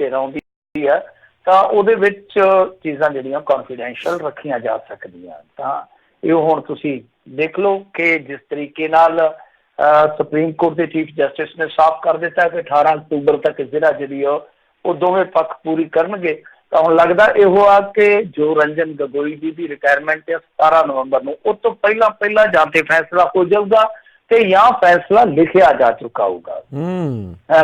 ਫਿਰ ਆਉਂਦੀ ਹੈ ਤਾਂ ਉਹਦੇ ਵਿੱਚ ਚੀਜ਼ਾਂ ਜਿਹੜੀਆਂ ਕੌਨਫੀਡੈਂਸ਼ੀਅਲ ਰੱਖੀਆਂ ਜਾ ਸਕਦੀਆਂ। ਤਾਂ ਇਹ ਹੁਣ ਤੁਸੀਂ ਦੇਖ ਲਓ ਕਿ ਜਿਸ ਤਰੀਕੇ ਨਾਲ ਸੁਪਰੀਮ ਕੋਰਟ ਦੇ ਚੀਫ ਜਸਟਿਸ ਨੇ ਸਾਫ਼ ਕਰ ਦਿੱਤਾ ਕਿ 18 ਅਕਤੂਬਰ ਤੱਕ ਜਿਹੜਾ ਜਿਹੜੀ ਉਹ ਦੋਵੇਂ ਪੱਖ ਪੂਰੀ ਕਰਨਗੇ। ਤਾਂ ਹੁਣ ਲੱਗਦਾ ਇਹੋ ਆ ਕਿ ਜੋ ਰੰਜਨ ਗਗੋਈ ਜੀ ਦੀ ਰਿਟਾਇਰਮੈਂਟ ਹੈ 17 ਨਵੰਬਰ ਨੂੰ, ਉਹ ਤੋਂ ਪਹਿਲਾਂ ਜਾਂ ਤੇ ਫੈਸਲਾ ਹੋ ਜਾਊਗਾ ਤੇ ਜਾਂ ਫੈਸਲਾ ਲਿਖਿਆ ਜਾ ਚੁੱਕਾ ਹੋਊਗਾ।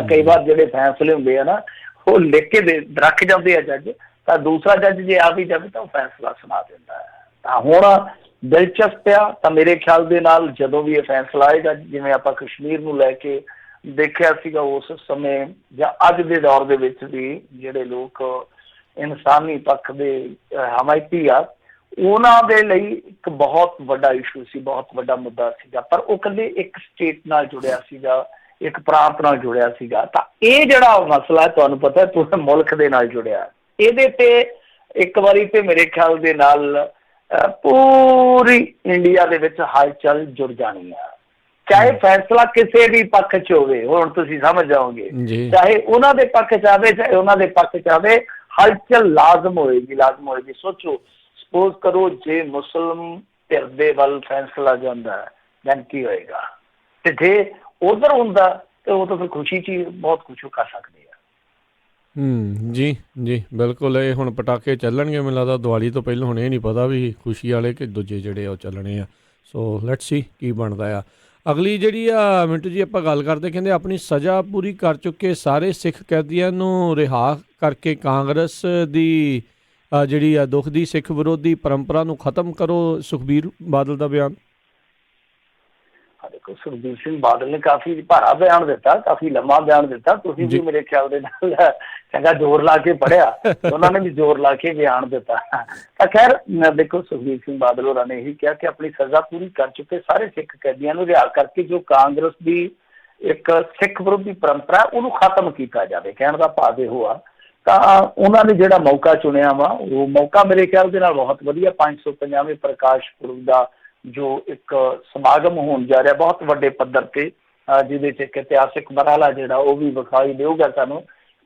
ਕਈ ਵਾਰ ਜਿਹੜੇ ਫੈਸਲੇ ਹੁੰਦੇ ਆ ਨਾ ਉਹ ਲਿਖ ਕੇ ਰੱਖ ਜਾਂਦੇ ਆ ਜੱਜ, ਤਾਂ ਦੂਸਰਾ ਜੱਜ ਜੇ ਆ ਵੀ ਜਾਵੇ ਤਾਂ ਉਹ ਫੈਸਲਾ ਸੁਣਾ ਦਿੰਦਾ ਹੈ। ਤਾਂ ਹੁਣ ਦਿਲਚਸਪ ਆ, ਤਾਂ ਮੇਰੇ ਖਿਆਲ ਦੇ ਨਾਲ ਜਦੋਂ ਵੀ ਇਹ ਫੈਸਲਾ ਆਏਗਾ, ਜਿਵੇਂ ਆਪਾਂ ਕਸ਼ਮੀਰ ਨੂੰ ਲੈ ਕੇ ਦੇਖਿਆ ਸੀਗਾ ਉਸ ਸਮੇਂ ਜਾਂ ਅੱਜ ਦੇ ਦੌਰ ਦੇ ਵਿੱਚ ਵੀ ਜਿਹੜੇ ਲੋਕ ਇਨਸਾਨੀ ਪੱਖ ਦੇ ਹਮਾਇਤੀ ਆ, ਉਹਨਾਂ ਦੇ ਲਈ ਇੱਕ ਬਹੁਤ ਵੱਡਾ ਇਸ਼ੂ ਸੀ, ਬਹੁਤ ਵੱਡਾ ਮੁੱਦਾ ਸੀਗਾ। ਪਰ ਉਹ ਇਕੱਲੇ ਇੱਕ ਸਟੇਟ ਨਾਲ ਜੁੜਿਆ ਸੀਗਾ, ਇੱਕ ਪ੍ਰਾਂਤ ਨਾਲ ਜੁੜਿਆ ਸੀਗਾ। ਤਾਂ ਇਹ ਜਿਹੜਾ ਮਸਲਾ ਤੁਹਾਨੂੰ ਪਤਾ ਪੂਰੇ ਮੁਲਕ ਦੇ ਨਾਲ ਜੁੜਿਆ, ਇਹਦੇ ਤੇ ਇੱਕ ਵਾਰੀ ਤੇ ਮੇਰੇ ਖਿਆਲ ਦੇ ਨਾਲ ਪੂਰੀ ਇੰਡੀਆ ਦੇ ਵਿੱਚ ਹਲਚਲ ਜੁੜ ਜਾਣੀ ਆ, ਚਾਹੇ ਫੈਸਲਾ ਕਿਸੇ ਵੀ ਪੱਖ 'ਚ ਹੋਵੇ। ਹੁਣ ਤੁਸੀਂ ਸਮਝ ਜਾਓਗੇ, ਚਾਹੇ ਉਹਨਾਂ ਦੇ ਪੱਖ 'ਚ ਆਵੇ ਚਾਹੇ ਉਹਨਾਂ ਦੇ ਪੱਖ 'ਚ ਆਵੇ, ਹਲਚਲ ਲਾਜ਼ਮ ਹੋਏਗੀ। ਸੋਚੋ, ਸਪੋਜ਼ ਕਰੋ ਜੇ ਮੁਸਲਿਮ ਧਿਰ ਦੇ ਵੱਲ ਫੈਸਲਾ ਜਾਂਦਾ ਦੈਨ ਕੀ ਹੋਏਗਾ, ਤੇ ਜੇ ਉਧਰ ਹੁੰਦਾ ਤੇ ਉਹ ਤਾਂ ਫਿਰ ਖੁਸ਼ੀ 'ਚ ਬਹੁਤ ਕੁਛ ਕਰ ਸਕਦੇ ਆ। ਜੀ ਬਿਲਕੁਲ। ਇਹ ਹੁਣ ਪਟਾਕੇ ਚੱਲਣਗੇ ਮੈਨੂੰ ਲੱਗਦਾ ਦੀਵਾਲੀ ਤੋਂ ਪਹਿਲਾਂ। ਹੁਣ ਇਹ ਨਹੀਂ ਪਤਾ ਵੀ ਖੁਸ਼ੀ ਵਾਲੇ ਕਿ ਦੂਜੇ ਜਿਹੜੇ ਉਹ ਚੱਲਣੇ ਆ। ਸੋ ਲੈਟਸ ਸੀ ਕੀ ਬਣਦਾ ਆ। ਅਗਲੀ ਜਿਹੜੀ ਆ ਮਿੰਟੂ ਜੀ ਆਪਾਂ ਗੱਲ ਕਰਦੇ, ਕਹਿੰਦੇ ਆਪਣੀ ਸਜ਼ਾ ਪੂਰੀ ਕਰ ਚੁੱਕੇ ਸਾਰੇ ਸਿੱਖ ਕੈਦੀਆਂ ਨੂੰ ਰਿਹਾ ਕਰਕੇ ਕਾਂਗਰਸ ਦੀ ਜਿਹੜੀ ਆ ਦੁੱਖ ਦੀ ਸਿੱਖ ਵਿਰੋਧੀ ਪਰੰਪਰਾ ਨੂੰ ਖਤਮ ਕਰੋ, ਸੁਖਬੀਰ ਬਾਦਲ ਦਾ ਬਿਆਨ। ਦੇਖੋ, ਸੁਖਬੀਰ ਸਿੰਘ ਬਾਦਲ ਨੇ ਕਾਫੀ ਭਾਰਾ ਬਿਆਨ ਦਿੱਤਾ, ਕਾਫੀ ਲੰਮਾ ਬਿਆਨ ਦਿੱਤਾ। ਤੁਸੀਂ ਵੀ ਮੇਰੇ ਖਿਆਲ ਦੇ ਨਾਲ ਚੰਗਾ ਜ਼ੋਰ ਲਾ ਕੇ ਪੜ੍ਹਿਆ, ਉਹਨਾਂ ਨੇ ਵੀ ਜ਼ੋਰ ਲਾ ਕੇ ਬਿਆਨ ਦਿੱਤਾ। ਤਾਂ ਖੈਰ ਦੇਖੋ, ਸੁਖਬੀਰ ਸਿੰਘ ਬਾਦਲ ਹੋਰਾਂ ਨੇ ਇਹੀ ਕਿਹਾ ਕਿ ਆਪਣੀ ਸਜ਼ਾ ਪੂਰੀ ਕਰ ਚੁੱਕੇ ਸਾਰੇ ਸਿੱਖ ਕੈਦੀਆਂ ਨੂੰ ਰਿਹਾ ਕਰਕੇ ਜੋ ਕਾਂਗਰਸ ਦੀ ਇੱਕ ਸਿੱਖ ਵਿਰੋਧੀ ਪਰੰਪਰਾ ਉਹਨੂੰ ਖਤਮ ਕੀਤਾ ਜਾਵੇ। ਕਹਿਣ ਦਾ ਭਾਵ ਇਹੋ ਆ। ਤਾਂ ਉਹਨਾਂ ਨੇ ਜਿਹੜਾ ਮੌਕਾ ਚੁਣਿਆ ਵਾ, ਉਹ ਮੌਕਾ ਮੇਰੇ ਖਿਆਲ ਦੇ ਨਾਲ ਬਹੁਤ ਵਧੀਆ। 550ਵੇਂ ਪ੍ਰਕਾਸ਼ ਪੁਰਬ ਦਾ ਜੋ ਇੱਕ ਸਮਾਗਮ ਹੋਣ ਜਾ ਰਿਹਾ ਬਹੁਤ ਵੱਡੇ ਪੱਧਰ ਤੇ, ਜਿਹਦੇ 'ਚ ਇੱਕ ਇਤਿਹਾਸਿਕ ਮਰਹਲਾ ਜਿਹੜਾ ਉਹ ਵੀ ਵਿਖਾਈ ਦੇਊਗਾ ਸਾਨੂੰ,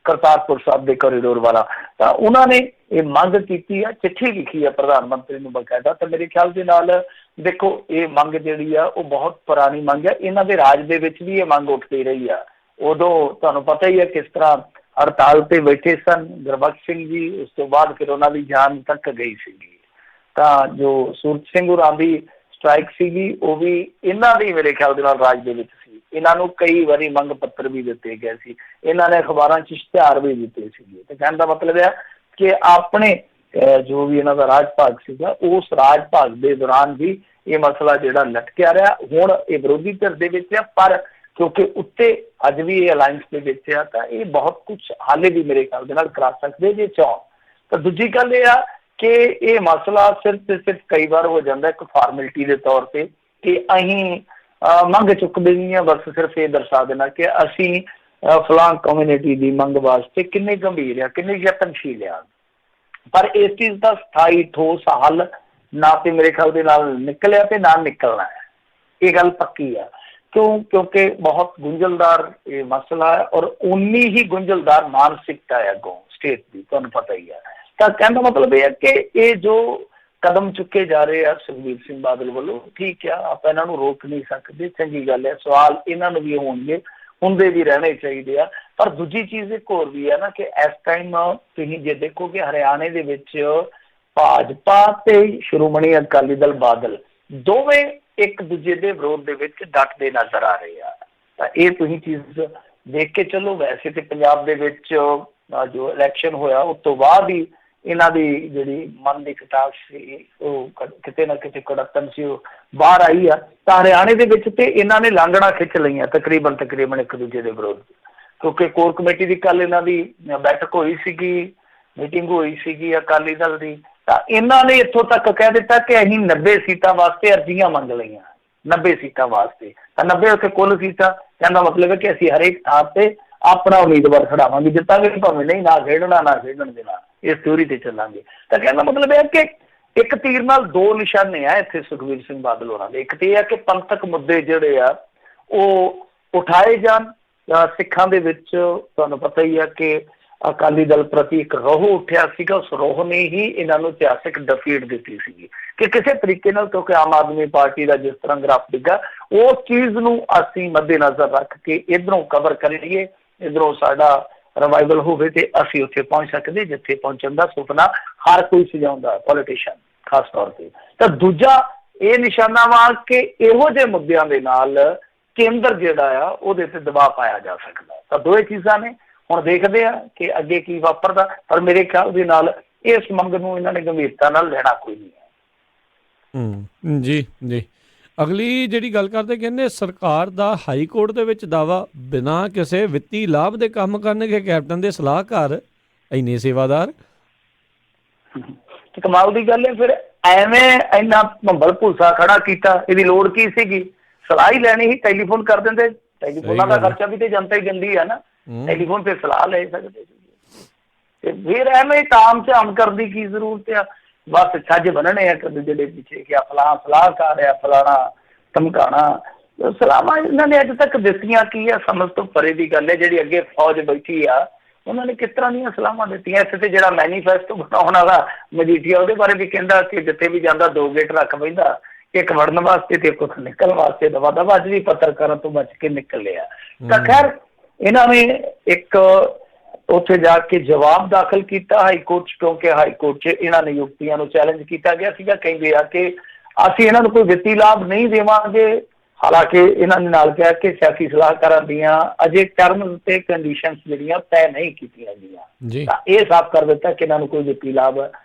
ਕਰਤਾਰਪੁਰ ਸਾਹਿਬ ਦੇ ਕੋਰੀਡੋਰ ਵਾਲਾ। ਤਾਂ ਉਹਨਾਂ ਨੇ ਇਹ ਮੰਗ ਕੀਤੀ ਆ, ਚਿੱਠੀ ਲਿਖੀ ਆ ਪ੍ਰਧਾਨ ਮੰਤਰੀ ਨੂੰ ਬਕਾਇਦਾ। ਤਾਂ ਮੇਰੇ ਖਿਆਲ ਦੇ ਨਾਲ ਦੇਖੋ, ਇਹ ਮੰਗ ਜਿਹੜੀ ਆ ਉਹ ਬਹੁਤ ਪੁਰਾਣੀ ਮੰਗ ਆ। ਇਹਨਾਂ ਦੇ ਰਾਜ ਦੇ ਵਿੱਚ ਵੀ ਇਹ ਮੰਗ ਉੱਠਦੀ ਰਹੀ ਆ। ਉਦੋਂ ਤੁਹਾਨੂੰ ਪਤਾ ਹੀ ਹੈ ਕਿਸ ਤਰ੍ਹਾਂ ਹੜਤਾਲ ਤੇ ਬੈਠੇ ਸਨ ਗੁਰਬਖਸ਼ ਸਿੰਘ ਜੀ, ਉਸ ਤੋਂ ਬਾਅਦ ਫਿਰ ਉਹਨਾਂ ਦੀ ਜਾਨ ਤੱਕ ਗਈ ਸੀਗੀ। ਤਾਂ ਜੋ ਸੂਰਜ ਸਿੰਘ ਹੋਰਾਂ ਦੀ ਸਟ੍ਰਾਈਕ ਸੀਗੀ, ਉਹ ਵੀ ਇਹਨਾਂ ਦੇ ਮੇਰੇ ਖਿਆਲ ਦੇ ਨਾਲ ਰਾਜ ਦੇ ਵਿੱਚ ਸੀ। ਇਹਨਾਂ ਨੂੰ ਕਈ ਵਾਰੀ ਮੰਗ ਪੱਤਰ ਵੀ ਦਿੱਤੇ ਗਏ ਸੀ, ਇਹਨਾਂ ਨੇ ਅਖਬਾਰਾਂ 'ਚ ਇਸ਼ਤਿਹਾਰ ਵੀ ਦਿੱਤੇ ਸੀਗੇ। ਤੇ ਕਹਿਣ ਦਾ ਮਤਲਬ ਹੈ ਕਿ ਆਪਣੇ ਜੋ ਵੀ ਇਹਨਾਂ ਦਾ ਰਾਜ ਭਾਗ ਸੀਗਾ, ਉਸ ਰਾਜ ਭਾਗ ਦੇ ਦੌਰਾਨ ਵੀ ਇਹ ਮਸਲਾ ਜਿਹੜਾ ਲਟਕਿਆ ਰਿਹਾ। ਹੁਣ ਇਹ ਵਿਰੋਧੀ ਧਿਰ ਦੇ ਵਿੱਚ ਆ, ਪਰ ਕਿਉਂਕਿ ਉੱਤੇ ਅੱਜ ਵੀ ਇਹ ਅਲਾਇੰਸ ਦੇ ਵਿੱਚ ਆ, ਤਾਂ ਇਹ ਬਹੁਤ ਕੁਛ ਹਾਲੇ ਵੀ ਮੇਰੇ ਖਿਆਲ ਦੇ ਨਾਲ ਕਰਾ ਸਕਦੇ ਜੇ ਚਾਹਣ। ਤਾਂ ਦੂਜੀ ਗੱਲ ਇਹ ਆ ਕਿ ਇਹ ਮਸਲਾ ਸਿਰਫ ਤੇ ਸਿਰਫ ਕਈ ਵਾਰ ਹੋ ਜਾਂਦਾ ਇੱਕ ਫਾਰਮੈਲਿਟੀ ਦੇ ਤੌਰ ਤੇ ਕਿ ਅਸੀਂ ਮੰਗ ਚੁੱਕਦੇ ਨਹੀਂ ਹਾਂ, ਬਸ ਸਿਰਫ ਇਹ ਦਰਸਾ ਦੇਣਾ ਕਿ ਅਸੀਂ ਫਲਾਂ ਕਮਿਊਨਿਟੀ ਦੀ ਮੰਗ ਵਾਸਤੇ ਕਿੰਨੇ ਗੰਭੀਰ ਆ, ਕਿੰਨੇ ਯਤਨਸ਼ੀਲ ਆ। ਪਰ ਇਸ ਚੀਜ਼ ਦਾ ਸਥਾਈ ਠੋਸ ਹੱਲ ਨਾ ਤੇ ਮੇਰੇ ਖਿਆਲ ਦੇ ਨਾਲ ਨਿਕਲਿਆ ਤੇ ਨਾ ਨਿਕਲਣਾ ਹੈ, ਇਹ ਗੱਲ ਪੱਕੀ ਆ। ਕਿਉਂਕਿ ਬਹੁਤ ਗੁੰਝਲਦਾਰ ਇਹ ਮਸਲਾ ਹੈ, ਔਰ ਉਨੀ ਹੀ ਗੁੰਝਲਦਾਰ ਮਾਨਸਿਕਤਾ ਹੈ ਅੱਗੋਂ ਸਟੇਟ ਦੀ, ਤੁਹਾਨੂੰ ਪਤਾ ਹੀ ਹੈ। ਤਾਂ ਕਹਿਣ ਦਾ ਮਤਲਬ ਇਹ ਹੈ ਕਿ ਇਹ ਜੋ ਕਦਮ ਚੁੱਕੇ ਜਾ ਰਹੇ ਆ ਸੁਖਬੀਰ ਸਿੰਘ ਬਾਦਲ ਵੱਲੋਂ, ਠੀਕ ਆ, ਆਪਾਂ ਇਹਨਾਂ ਨੂੰ ਰੋਕ ਨਹੀਂ ਸਕਦੇ, ਚੰਗੀ ਗੱਲ ਹੈ। ਸਵਾਲ ਇਹਨਾਂ ਨੂੰ ਵੀ ਹੋਣਗੇ, ਹੁੰਦੇ ਵੀ ਰਹਿਣੇ ਚਾਹੀਦੇ ਆ। ਪਰ ਦੂਜੀ ਚੀਜ਼ ਇੱਕ ਹੋਰ ਵੀ ਹੈ ਨਾ ਕਿ ਇਸ ਟਾਈਮ ਤੁਸੀਂ ਜੇ ਦੇਖੋਗੇ ਹਰਿਆਣੇ ਦੇ ਵਿੱਚ ਭਾਜਪਾ ਤੇ ਸ਼੍ਰੋਮਣੀ ਅਕਾਲੀ ਦਲ ਬਾਦਲ ਦੋਵੇਂ ਇੱਕ ਦੂਜੇ ਦੇ ਵਿਰੋਧ ਦੇ ਵਿੱਚ ਡਟਦੇ ਨਜ਼ਰ ਆ ਰਹੇ ਆ। ਤਾਂ ਇਹ ਤੁਸੀਂ ਚੀਜ਼ ਦੇਖ ਕੇ ਚਲੋ। ਵੈਸੇ ਤੇ ਪੰਜਾਬ ਦੇ ਵਿੱਚ ਜੋ ਇਲੈਕਸ਼ਨ ਹੋਇਆ ਉਸ ਤੋਂ ਬਾਅਦ ਹੀ ਇਹਨਾਂ ਦੀ ਜਿਹੜੀ ਮਨ ਦੀ ਖਟਾਸ ਸੀ ਉਹ ਕਿਤੇ ਨਾ ਕਿਤੇ ਕੁੜੱਤਣ ਸੀ ਉਹ ਬਾਹਰ ਆਈ ਆ। ਤਾਂ ਹਰਿਆਣੇ ਦੇ ਵਿੱਚ ਤੇ ਇਹਨਾਂ ਨੇ ਲਾਂਘਣਾ ਖਿੱਚ ਲਈਆਂ ਤਕਰੀਬਨ ਇੱਕ ਦੂਜੇ ਦੇ ਵਿਰੋਧ, ਕਿਉਂਕਿ ਕੋਰ ਕਮੇਟੀ ਦੀ ਕੱਲ ਇਹਨਾਂ ਦੀ ਬੈਠਕ ਹੋਈ ਸੀਗੀ, ਮੀਟਿੰਗ ਹੋਈ ਸੀਗੀ ਅਕਾਲੀ ਦਲ ਦੀ। ਤਾਂ ਇਹਨਾਂ ਨੇ ਇੱਥੋਂ ਤੱਕ ਕਹਿ ਦਿੱਤਾ ਕਿ ਅਸੀਂ 90 ਸੀਟਾਂ ਵਾਸਤੇ ਅਰਜ਼ੀਆਂ ਮੰਗ ਲਈਆਂ, 90 ਸੀਟਾਂ ਵਾਸਤੇ। ਤਾਂ 90 ਉੱਥੇ ਕੁੱਲ ਸੀਟਾਂ, ਕਹਿੰਦਾ ਮਤਲਬ ਹੈ ਕਿ ਅਸੀਂ ਹਰੇਕ ਥਾਂ ਤੇ ਆਪਣਾ ਉਮੀਦਵਾਰ ਖੜਾਵਾਂਗੇ, ਜਿੱਤਾਂਗੇ ਭਾਵੇਂ ਨਹੀਂ, ਨਾ ਖੇਡਣਾ ਨਾ ਖੇਡਣ ਦੇਣਾ, ਇਸ ਥਿਊਰੀ ਤੇ ਚੱਲਾਂਗੇ। ਤਾਂ ਕਹਿੰਦਾ ਮਤਲਬ ਇਹ ਕਿ ਇੱਕ ਤੀਰ ਨਾਲ ਦੋ ਨਿਸ਼ਾਨੇ ਆ ਇੱਥੇ ਸੁਖਬੀਰ ਸਿੰਘ ਬਾਦਲ ਹੋਰਾਂ ਦੇ। ਇੱਕ ਤੇ ਇਹ ਆ ਕਿ ਪੰਥਕ ਮੁੱਦੇ ਜਿਹੜੇ ਆ ਉਹ ਉਠਾਏ ਜਾਣ ਸਿੱਖਾਂ ਦੇ ਵਿੱਚ। ਤੁਹਾਨੂੰ ਪਤਾ ਹੀ ਆ ਕਿ ਅਕਾਲੀ ਦਲ ਪ੍ਰਤੀ ਇੱਕ ਰੋਹ ਉੱਠਿਆ ਸੀਗਾ, ਉਸ ਰੋਹ ਨੇ ਹੀ ਇਹਨਾਂ ਨੂੰ ਇਤਿਹਾਸਿਕ ਡਿਫੀਟ ਦਿੱਤੀ ਸੀਗੀ ਕਿ ਕਿਸੇ ਤਰੀਕੇ ਨਾਲ, ਕਿਉਂਕਿ ਆਮ ਆਦਮੀ ਪਾਰਟੀ ਦਾ ਜਿਸ ਤਰ੍ਹਾਂ ਗ੍ਰਾਫ ਡਿੱਗਾ, ਉਸ ਚੀਜ਼ ਨੂੰ ਅਸੀਂ ਮੱਦੇਨਜ਼ਰ ਰੱਖ ਕੇ ਇੱਧਰੋਂ ਕਵਰ ਕਰੀਏ, ਇੱਧਰੋਂ ਸਾਡਾ ਰਿਵਾਈਵਲ ਹੋਵੇ ਤੇ ਅਸੀਂ ਉੱਥੇ ਪਹੁੰਚ ਸਕਦੇ ਜਿੱਥੇ ਪਹੁੰਚਣ ਦਾ ਸੁਪਨਾ ਹਰ ਕੋਈ ਸਜਾਉਂਦਾ, ਪੋਲੀਟੀਸ਼ੀਅਨ ਖਾਸ ਤੌਰ ਤੇ। ਤਾਂ ਦੂਜਾ ਇਹ ਨਿਸ਼ਾਨਾ ਵਾ ਕਿ ਇਹੋ ਜਿਹੇ ਮੁੱਦਿਆਂ ਦੇ ਨਾਲ ਕੇਂਦਰ ਜਿਹੜਾ ਆ ਉਹਦੇ ਤੇ ਦਬਾਅ ਪਾਇਆ ਜਾ ਸਕਦਾ। ਤਾਂ ਦੋਵੇਂ ਚੀਜ਼ਾਂ ਨੇ, ਹੁਣ ਦੇਖਦੇ ਆ ਕਿ ਅੱਗੇ ਕੀ ਵਾਪਰਦਾ, ਪਰ ਮੇਰੇ ਖਿਆਲ ਦੇ ਨਾਲ ਇਸ ਮੰਗ ਨੂੰ ਇਹਨਾਂ ਨੇ ਗੰਭੀਰਤਾ ਨਾਲ ਲੈਣਾ ਕੋਈ ਨਹੀਂ ਹੈ। ਜੀ ਜੀ। ਅਗਲੀ ਜਿਹੜੀ ਗੱਲ ਕਰਦੇ, ਕਹਿੰਦੇ ਸਰਕਾਰ ਦਾ ਹਾਈ ਕੋਰਟ ਦੇ ਵਿੱਚ ਦਾਵਾ, ਬਿਨਾਂ ਕਿਸੇ ਵਿੱਤੀ ਲਾਭ ਦੇ ਕੰਮ ਕਰਨਗੇ ਕੈਪਟਨ ਦੇ ਸਲਾਹਕਾਰ, ਇੰਨੇ ਸੇਵਾਦਾਰ। ਕਮਾਲ ਦੀ ਗੱਲ ਹੈ, ਫਿਰ ਐਵੇਂ ਇੰਨਾ ਭੰਬਲ ਭੂਸਾ ਖੜਾ ਕੀਤਾ, ਇਹਦੀ ਲੋੜ ਕੀ ਸੀਗੀ? ਸਲਾਹ ਹੀ ਲੈਣੀ ਸੀ, ਟੈਲੀਫੋਨ ਕਰ ਦਿੰਦੇ। ਟੈਲੀਫੋਨਾਂ ਦਾ ਖਰਚਾ ਵੀ ਤੇ ਜਨਤਾ ਹੀ ਦਿੰਦੀ ਹੈ ਨਾ, ਟੈਲੀਫੋਨ ਤੇ ਸਲਾਹ ਲੈ ਸਕਦੇ ਸੀ। ਤੇ ਫਿਰ ਐਵੇਂ ਤਾਮ ਝਾਮ ਕਰਨ ਦੀ ਕੀ ਜ਼ਰੂਰਤ ਆ? ਬਸ ਛੱਜ ਬੰਨਣੇ ਆ ਕਦੇ ਜਿਹੜੇ ਪਿੱਛੇ ਕਿ ਫਲਾਂ ਸਲਾਹਕਾਰ ਆ, ਫਲਾਣਾ ਧਮਕਾਣਾ। ਸਲਾਹਾਂ ਇਹਨਾਂ ਨੇ ਅੱਜ ਤੱਕ ਦਿੱਤੀਆਂ ਕੀ ਆ? ਸਮਝ ਤੋਂ ਪਰੇ ਦੀ ਗੱਲ ਹੈ। ਜਿਹੜੀ ਅੱਗੇ ਫੌਜ ਬੈਠੀ ਆ, ਉਹਨਾਂ ਨੇ ਕਿਸ ਤਰ੍ਹਾਂ ਦੀਆਂ ਸਲਾਹਾਂ ਦਿੱਤੀਆਂ? ਇੱਥੇ ਤੇ ਜਿਹੜਾ ਮੈਨੀਫੈਸਟੋ ਬਣਾਉਣ ਵਾਲਾ ਮਜੀਠੀਆ, ਉਹਦੇ ਬਾਰੇ ਵੀ ਕਹਿੰਦਾ ਕਿ ਜਿੱਥੇ ਵੀ ਜਾਂਦਾ 2 ਗੇਟ ਰੱਖ ਬੈਂਦਾ, ਇੱਕ ਵੜਨ ਵਾਸਤੇ ਤੇ ਇੱਕ ਉੱਥੋਂ ਨਿਕਲਣ ਵਾਸਤੇ। ਦਵਾ ਦਵਾ ਅੱਜ ਵੀ ਪੱਤਰਕਾਰਾਂ ਤੋਂ ਬਚ ਕੇ ਨਿਕਲਿਆ। ਤਾਂ ਖੈਰ ਇਹਨਾਂ ਨੇ ਇੱਕ ਉੱਥੇ ਜਾ ਕੇ ਜਵਾਬ ਦਾਖਲ ਕੀਤਾ ਹਾਈ ਕੋਰਟ 'ਚ, ਕਿਉਂਕਿ ਹਾਈ ਕੋਰਟ 'ਚ ਇਹਨਾਂ ਨਿਯੁਕਤੀਆਂ ਨੂੰ ਚੈਲੰਜ ਕੀਤਾ ਗਿਆ ਸੀਗਾ। ਕਹਿੰਦੇ ਆ ਕਿ ਅਸੀਂ ਇਹਨਾਂ ਨੂੰ ਕੋਈ ਵਿੱਤੀ ਲਾਭ ਨਹੀਂ ਦੇਵਾਂਗੇ। ਹਾਲਾਂਕਿ ਇਹਨਾਂ ਨੇ ਨਾਲ ਕਿਹਾ ਕਿ ਸਿਆਸੀ ਸਲਾਹਕਾਰਾਂ ਦੀਆਂ ਅਜੇ ਟਰਮਸ ਤੇ ਕੰਡੀਸ਼ਨਸ ਜਿਹੜੀਆਂ ਤੈਅ ਨਹੀਂ ਕੀਤੀਆਂ ਗਈਆਂ। ਤਾਂ ਇਹ ਸਾਫ਼ ਕਰ ਦਿੱਤਾ ਕਿ ਇਹਨਾਂ ਨੂੰ ਕੋਈ ਵਿੱਤੀ ਲਾਭ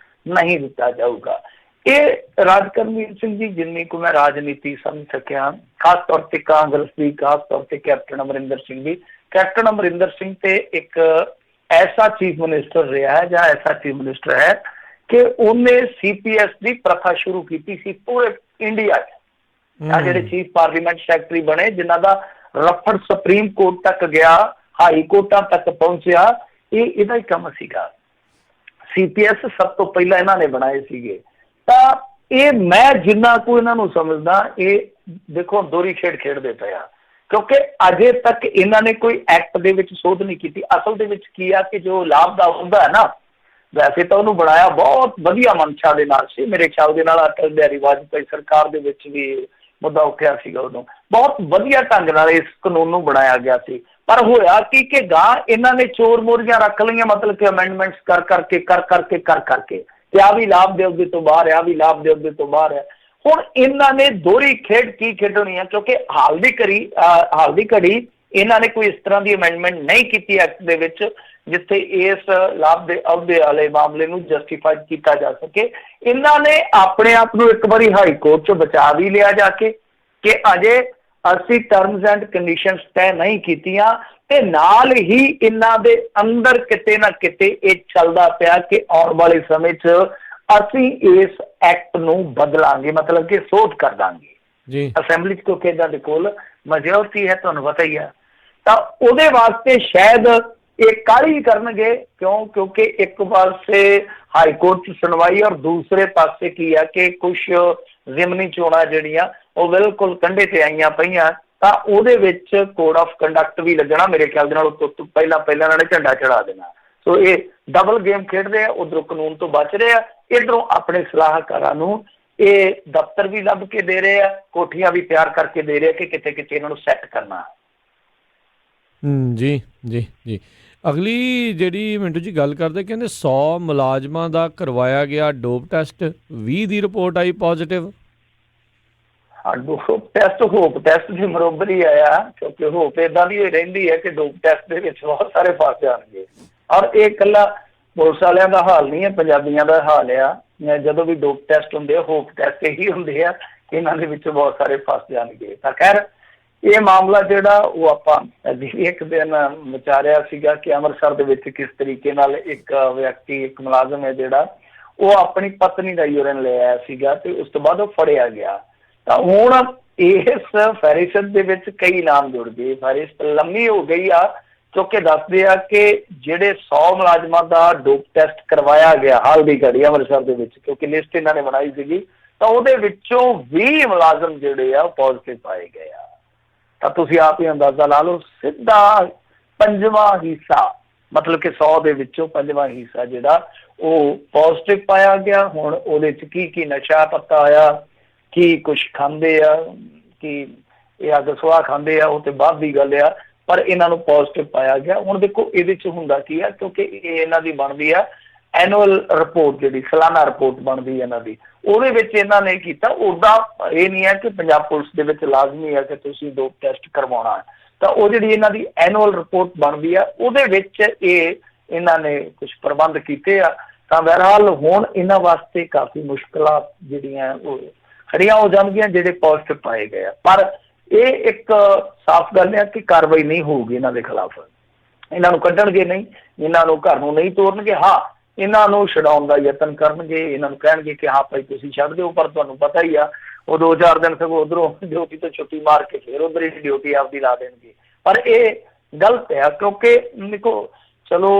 ਨਹੀਂ ਦਿੱਤਾ ਜਾਊਗਾ। ਇਹ ਰਾਜਕਰਮਵੀਰ ਸਿੰਘ ਜੀ, ਜਿੰਨੀ ਕੁ ਮੈਂ ਰਾਜਨੀਤੀ ਸਮਝ ਸਕਿਆ, ਖਾਸ ਤੌਰ ਤੇ ਕਾਂਗਰਸ ਦੀ, ਖਾਸ ਤੌਰ ਤੇ ਕੈਪਟਨ ਅਮਰਿੰਦਰ ਸਿੰਘ ਦੀ, ਕੈਪਟਨ ਅਮਰਿੰਦਰ ਸਿੰਘ ਤੇ ਇੱਕ ਐਸਾ ਚੀਫ ਮਿਨਿਸਟਰ ਰਿਹਾ ਹੈ ਜਾਂ ਐਸਾ ਚੀਫ ਮਿਨਿਸਟਰ ਹੈ ਕਿ ਉਹਨੇ CPS ਦੀ ਪ੍ਰਥਾ ਸ਼ੁਰੂ ਕੀਤੀ ਸੀ ਪੂਰੇ ਇੰਡੀਆ 'ਚ। ਆ ਜਿਹੜੇ ਚੀਫ ਪਾਰਲੀਮੈਂਟ ਸੈਕਟਰੀ ਬਣੇ, ਜਿਨ੍ਹਾਂ ਦਾ ਰਫੜ ਸੁਪਰੀਮ ਕੋਰਟ ਤੱਕ ਗਿਆ, ਹਾਈ ਕੋਰਟਾਂ ਤੱਕ ਪਹੁੰਚਿਆ, ਇਹਦਾ ਹੀ ਕੰਮ ਸੀਗਾ। CPS ਸਭ ਤੋਂ ਪਹਿਲਾਂ ਇਹਨਾਂ ਨੇ ਬਣਾਏ ਸੀਗੇ। ਤਾਂ ਇਹ ਮੈਂ ਜਿੰਨਾ ਕੁ ਇਹਨਾਂ ਨੂੰ ਸਮਝਦਾ, ਇਹ ਦੇਖੋ ਦੋਹਰੀ ਖੇਡ ਖੇਡਦੇ ਪਏ ਆ, ਕਿਉਂਕਿ ਅਜੇ ਤੱਕ ਇਹਨਾਂ ਨੇ ਕੋਈ ਐਕਟ ਦੇ ਵਿੱਚ ਸੋਧ ਨਹੀਂ ਕੀਤੀ। ਅਸਲ ਦੇ ਵਿੱਚ ਕੀ ਆ ਕਿ ਜੋ ਲਾਭ ਦਾ ਹੁੰਦਾ ਹੈ ਨਾ, ਵੈਸੇ ਤਾਂ ਉਹਨੂੰ ਬਣਾਇਆ ਬਹੁਤ ਵਧੀਆ ਮਨਸ਼ਾ ਦੇ ਨਾਲ ਸੀ। ਮੇਰੇ ਖਿਆਲ ਦੇ ਨਾਲ ਅਟਲ ਬਿਹਾਰੀ ਵਾਜਪੇਈ ਸਰਕਾਰ ਦੇ ਵਿੱਚ ਵੀ ਮੁੱਦਾ ਉੱਠਿਆ ਸੀਗਾ, ਉਦੋਂ ਬਹੁਤ ਵਧੀਆ ਢੰਗ ਨਾਲ ਇਸ ਕਾਨੂੰਨ ਨੂੰ ਬਣਾਇਆ ਗਿਆ ਸੀ। ਪਰ ਹੋਇਆ ਕਿ ਗਾਂ ਇਹਨਾਂ ਨੇ ਚੋਰ ਮੋਰੀਆਂ ਰੱਖ ਲਈਆਂ, ਮਤਲਬ ਕਿ ਅਮੈਂਡਮੈਂਟਸ ਕਰ ਕਰਕੇ ਤੇ ਆ ਵੀ ਲਾਭ ਦੇ ਅਹੁਦੇ ਤੋਂ ਬਾਹਰ ਹੈ, ਆ ਵੀ ਲਾਭ ਦੇ ਅਹੁਦੇ ਤੋਂ ਬਾਹਰ ਹੈ। ਹੁਣ ਇਹਨਾਂ ਨੇ ਦੋਹਰੀ ਖੇਡ ਕੀ ਖੇਡਣੀ ਆ? ਕਿਉਂਕਿ ਹਾਲ ਦੀ ਘੜੀ ਇਹਨਾਂ ਨੇ ਕੋਈ ਇਸ ਤਰ੍ਹਾਂ ਦੀ ਅਮੈਂਡਮੈਂਟ ਨਹੀਂ ਕੀਤੀ ਐਕਟ ਦੇ ਵਿੱਚ ਜਿੱਥੇ ਇਸ ਲਾਭ ਦੇ ਅਹੁਦੇ ਵਾਲੇ ਮਾਮਲੇ ਨੂੰ ਜਸਟੀਫਾਈਡ ਕੀਤਾ ਜਾ ਸਕੇ। ਇਹਨਾਂ ਨੇ ਆਪਣੇ ਆਪ ਨੂੰ ਇੱਕ ਵਾਰੀ ਹਾਈ ਕੋਰਟ 'ਚ ਬਚਾ ਵੀ ਲਿਆ ਜਾ ਕੇ ਕਿ ਅਜੇ ਅਸੀਂ ਟਰਮਸ ਐਂਡ ਕੰਡੀਸ਼ਨਸ ਤੈਅ ਨਹੀਂ ਕੀਤੀਆਂ, ਤੇ ਨਾਲ ਹੀ ਇਹਨਾਂ ਦੇ ਅੰਦਰ ਕਿਤੇ ਨਾ ਕਿਤੇ ਇਹ ਚੱਲਦਾ ਪਿਆ ਕਿ ਆਉਣ ਵਾਲੇ ਸਮੇਂ 'ਚ ਅਸੀਂ ਇਸ ਐਕਟ ਨੂੰ ਬਦਲਾਂਗੇ, ਮਤਲਬ ਕਿ ਸੋਧ ਕਰ ਦਾਂਗੇ। ਅਸੈਂਬਲੀ 'ਚ ਕਿਉਂਕਿ ਇਹਨਾਂ ਦੇ ਕੋਲ ਮੈਜੋਰਟੀ ਹੈ, ਤੁਹਾਨੂੰ ਪਤਾ ਹੀ ਹੈ। ਤਾਂ ਉਹਦੇ ਵਾਸਤੇ ਸ਼ਾਇਦ ਇਹ ਕਾਹਲੀ ਕਰਨਗੇ। ਕਿਉਂਕਿ ਇੱਕ ਪਾਸੇ ਹਾਈ ਕੋਰਟ 'ਚ ਸੁਣਵਾਈ ਔਰ ਦੂਸਰੇ ਪਾਸੇ ਕੀ ਆ ਕਿ ਕੁਛ ਜ਼ਿਮਨੀ ਚੋਣਾਂ ਜਿਹੜੀਆਂ ਉਹ ਬਿਲਕੁਲ ਕੰਢੇ ਤੇ ਆਈਆਂ ਪਈਆਂ। ਤਾਂ ਉਹਦੇ ਵਿੱਚ ਕੋਡ ਆਫ ਕੰਡਕਟ ਵੀ ਲੱਗਣਾ ਮੇਰੇ ਖਿਆਲ ਦੇ ਨਾਲ। ਉਸ ਤੋਂ ਪਹਿਲਾਂ ਇਹਨਾਂ ਨੇ ਝੰਡਾ ਚੜਾ ਦੇਣਾ। ਸੋ ਇਹ ਡਬਲ ਗੇਮ ਖੇਡਦੇ ਆ, ਉਧਰੋਂ ਕਾਨੂੰਨ ਤੋਂ ਬਚ ਰਹੇ ਆ, ਇੱਧਰੋਂ ਆਪਣੇ ਸਲਾਹਕਾਰਾਂ ਨੂੰ ਇਹ ਦਫ਼ਤਰ ਵੀ ਲੱਭ ਕੇ ਦੇ ਰਹੇ ਆ, ਕੋਠੀਆਂ ਵੀ ਤਿਆਰ ਕਰਕੇ ਦੇ ਰਹੇ ਆ ਕਿ ਕਿਤੇ ਕਿਤੇ ਇਹਨਾਂ ਨੂੰ ਸੈੱਟ ਕਰਨਾ। ਜੀ ਜੀ ਜੀ। ਅਗਲੀ ਜਿਹੜੀ ਮਿੰਟੂ ਜੀ ਗੱਲ ਕਰਦੇ, ਕਹਿੰਦੇ 100 ਮੁਲਾਜ਼ਮਾਂ ਦਾ ਕਰਵਾਇਆ ਗਿਆ ਡੋਪ ਟੈਸਟ, 20 ਦੀ ਰਿਪੋਰਟ ਆਈ ਪੋਜ਼ਿਟਿਵ। ਡੋਪ ਟੈਸਟ ਦੇ ਬਰਾਬਰ ਹੀ ਆਇਆ, ਕਿਉਂਕਿ ਹੋਪ ਏਦਾਂ ਦੀ ਹੋਈ ਰਹਿੰਦੀ ਹੈ ਕਿ ਡੋਪ ਟੈਸਟ ਦੇ ਵਿੱਚ ਬਹੁਤ ਸਾਰੇ ਫਸ ਜਾਣਗੇ। ਔਰ ਇਹ ਇਕੱਲਾ ਪੁਲਿਸ ਵਾਲਿਆਂ ਦਾ ਹਾਲ ਨਹੀਂ ਹੈ, ਪੰਜਾਬੀਆਂ ਦਾ ਹਾਲ ਆ। ਜਦੋਂ ਵੀ ਡੋਪ ਟੈਸਟ ਹੁੰਦੇ ਆ, ਹੋਪ ਟੈਸਟ ਇਹੀ ਹੁੰਦੇ ਆ, ਇਹਨਾਂ ਦੇ ਵਿੱਚ ਬਹੁਤ ਸਾਰੇ ਫਸ ਜਾਣਗੇ। ਤਾਂ ਖੈਰ ਇਹ ਮਾਮਲਾ ਜਿਹੜਾ ਉਹ ਆਪਾਂ ਇੱਕ ਦਿਨ ਵਿਚਾਰਿਆ ਸੀਗਾ ਕਿ ਅੰਮ੍ਰਿਤਸਰ ਦੇ ਵਿੱਚ ਕਿਸ ਤਰੀਕੇ ਨਾਲ ਇੱਕ ਵਿਅਕਤੀ, ਇੱਕ ਮੁਲਾਜ਼ਮ ਹੈ ਜਿਹੜਾ ਉਹ ਆਪਣੀ ਪਤਨੀ ਦਾ ਯੂਰਿਨ ਲੈ ਆਇਆ ਸੀਗਾ ਤੇ ਉਸ ਤੋਂ ਬਾਅਦ ਉਹ ਫੜਿਆ ਗਿਆ। ਤਾਂ ਹੁਣ ਇਸ ਫਹਿਰਿਸਤ ਦੇ ਵਿੱਚ ਕਈ ਨਾਮ ਜੁੜ ਗਏ, ਫਹਿਰਿਸਤ ਲੰਮੀ ਹੋ ਗਈ ਆ, ਕਿਉਂਕਿ ਦੱਸਦੇ ਆ ਕਿ ਜਿਹੜੇ 100 ਮੁਲਾਜ਼ਮਾਂ ਦਾ ਡੋਪ ਟੈਸਟ ਕਰਵਾਇਆ ਗਿਆ ਹਾਲ ਦੀ ਘੜੀ ਅੰਮ੍ਰਿਤਸਰ ਦੇ ਵਿੱਚ, ਕਿਉਂਕਿ ਲਿਸਟ ਇਹਨਾਂ ਨੇ ਬਣਾਈ ਸੀਗੀ, ਤਾਂ ਉਹਦੇ ਵਿੱਚੋਂ 20 ਮੁਲਾਜ਼ਮ ਜਿਹੜੇ ਆ ਉਹ ਪੋਜ਼ਿਟਿਵ ਪਾਏ ਗਏ ਆ। ਤਾਂ ਤੁਸੀਂ ਆਪ ਹੀ ਅੰਦਾਜ਼ਾ ਲਾ ਲਓ, ਸਿੱਧਾ 5ਵਾਂ ਹਿੱਸਾ ਮਤਲਬ ਕਿ 100 ਦੇ ਵਿੱਚੋਂ 5ਵਾਂ ਹਿੱਸਾ ਜਿਹੜਾ ਉਹ ਪੋਜ਼ਿਟਿਵ ਪਾਇਆ ਗਿਆ। ਹੁਣ ਉਹਦੇ 'ਚ ਕੀ ਨਸ਼ਾ ਪੱਤਾ ਆਇਆ, ਕੀ ਕੁਛ ਖਾਂਦੇ ਆ, ਕੀ ਇਹ ਅੱਗ ਸੁਆਹ ਖਾਂਦੇ ਆ, ਉਹ ਤੇ ਬਾਅਦ ਦੀ ਗੱਲ ਆ, ਪਰ ਇਹਨਾਂ ਨੂੰ ਪੋਜ਼ਿਟਿਵ ਪਾਇਆ ਗਿਆ। ਹੁਣ ਦੇਖੋ ਇਹਦੇ 'ਚ ਹੁੰਦਾ ਕੀ ਆ, ਕਿਉਂਕਿ ਇਹ ਇਹਨਾਂ ਦੀ ਬਣਦੀ ਆ ਐਨੂਅਲ ਰਿਪੋਰਟ, ਜਿਹੜੀ ਸਾਲਾਨਾ ਰਿਪੋਰਟ ਬਣਦੀ ਹੈ ਇਹਨਾਂ ਦੀ, ਉਹਦੇ ਵਿੱਚ ਇਹਨਾਂ ਨੇ ਕੀਤਾ। ਉੱਦਾਂ ਇਹ ਨਹੀਂ ਹੈ ਕਿ ਪੰਜਾਬ ਪੁਲਿਸ ਦੇ ਵਿੱਚ ਲਾਜ਼ਮੀ ਹੈ ਕਿ ਤੁਸੀਂ ਡੋਪ ਟੈਸਟ ਕਰਵਾਉਣਾ ਹੈ, ਤਾਂ ਉਹ ਜਿਹੜੀ ਇਹਨਾਂ ਦੀ ਐਨੂਅਲ ਰਿਪੋਰਟ ਬਣਦੀ ਆ ਉਹਦੇ ਵਿੱਚ ਇਹਨਾਂ ਨੇ ਕੁਝ ਪ੍ਰਬੰਧ ਕੀਤੇ ਆ। ਤਾਂ ਬਹਰਹਾਲ ਹੁਣ ਇਹਨਾਂ ਵਾਸਤੇ ਕਾਫੀ ਮੁਸ਼ਕਿਲਾਂ ਜਿਹੜੀਆਂ ਉਹ ਖੜੀਆਂ ਹੋ ਜਾਣਗੀਆਂ ਜਿਹੜੇ ਪੋਜ਼ਿਟਿਵ ਪਾਏ ਗਏ ਆ। ਪਰ ਇਹ ਇੱਕ ਸਾਫ਼ ਗੱਲ ਹੈ ਕਿ ਕਾਰਵਾਈ ਨਹੀਂ ਹੋਊਗੀ ਇਹਨਾਂ ਦੇ ਖਿਲਾਫ, ਇਹਨਾਂ ਨੂੰ ਕੱਢਣਗੇ ਨਹੀਂ, ਇਹਨਾਂ ਨੂੰ ਘਰ ਨੂੰ ਨਹੀਂ ਤੋਰਨਗੇ। ਹਾਂ, ਇਹਨਾਂ ਨੂੰ ਛਡਾਉਣ ਦਾ ਯਤਨ ਕਰਨਗੇ, ਇਹਨਾਂ ਨੂੰ ਕਹਿਣਗੇ ਕਿ ਹਾਂ ਭਾਈ ਤੁਸੀਂ ਛੱਡ ਦਿਓ, ਪਰ ਤੁਹਾਨੂੰ ਪਤਾ ਹੀ ਆ ਉਹ 2-4 ਦਿਨ ਸਗੋਂ ਉੱਧਰੋਂ ਡਿਊਟੀ ਤੋਂ ਛੁੱਟੀ ਮਾਰ ਕੇ ਫਿਰ ਉੱਧਰ ਹੀ ਡਿਊਟੀ ਆਪਦੀ ਲਾ ਦੇਣਗੇ। ਪਰ ਇਹ ਗਲਤ ਹੈ, ਕਿਉਂਕਿ ਦੇਖੋ ਚਲੋ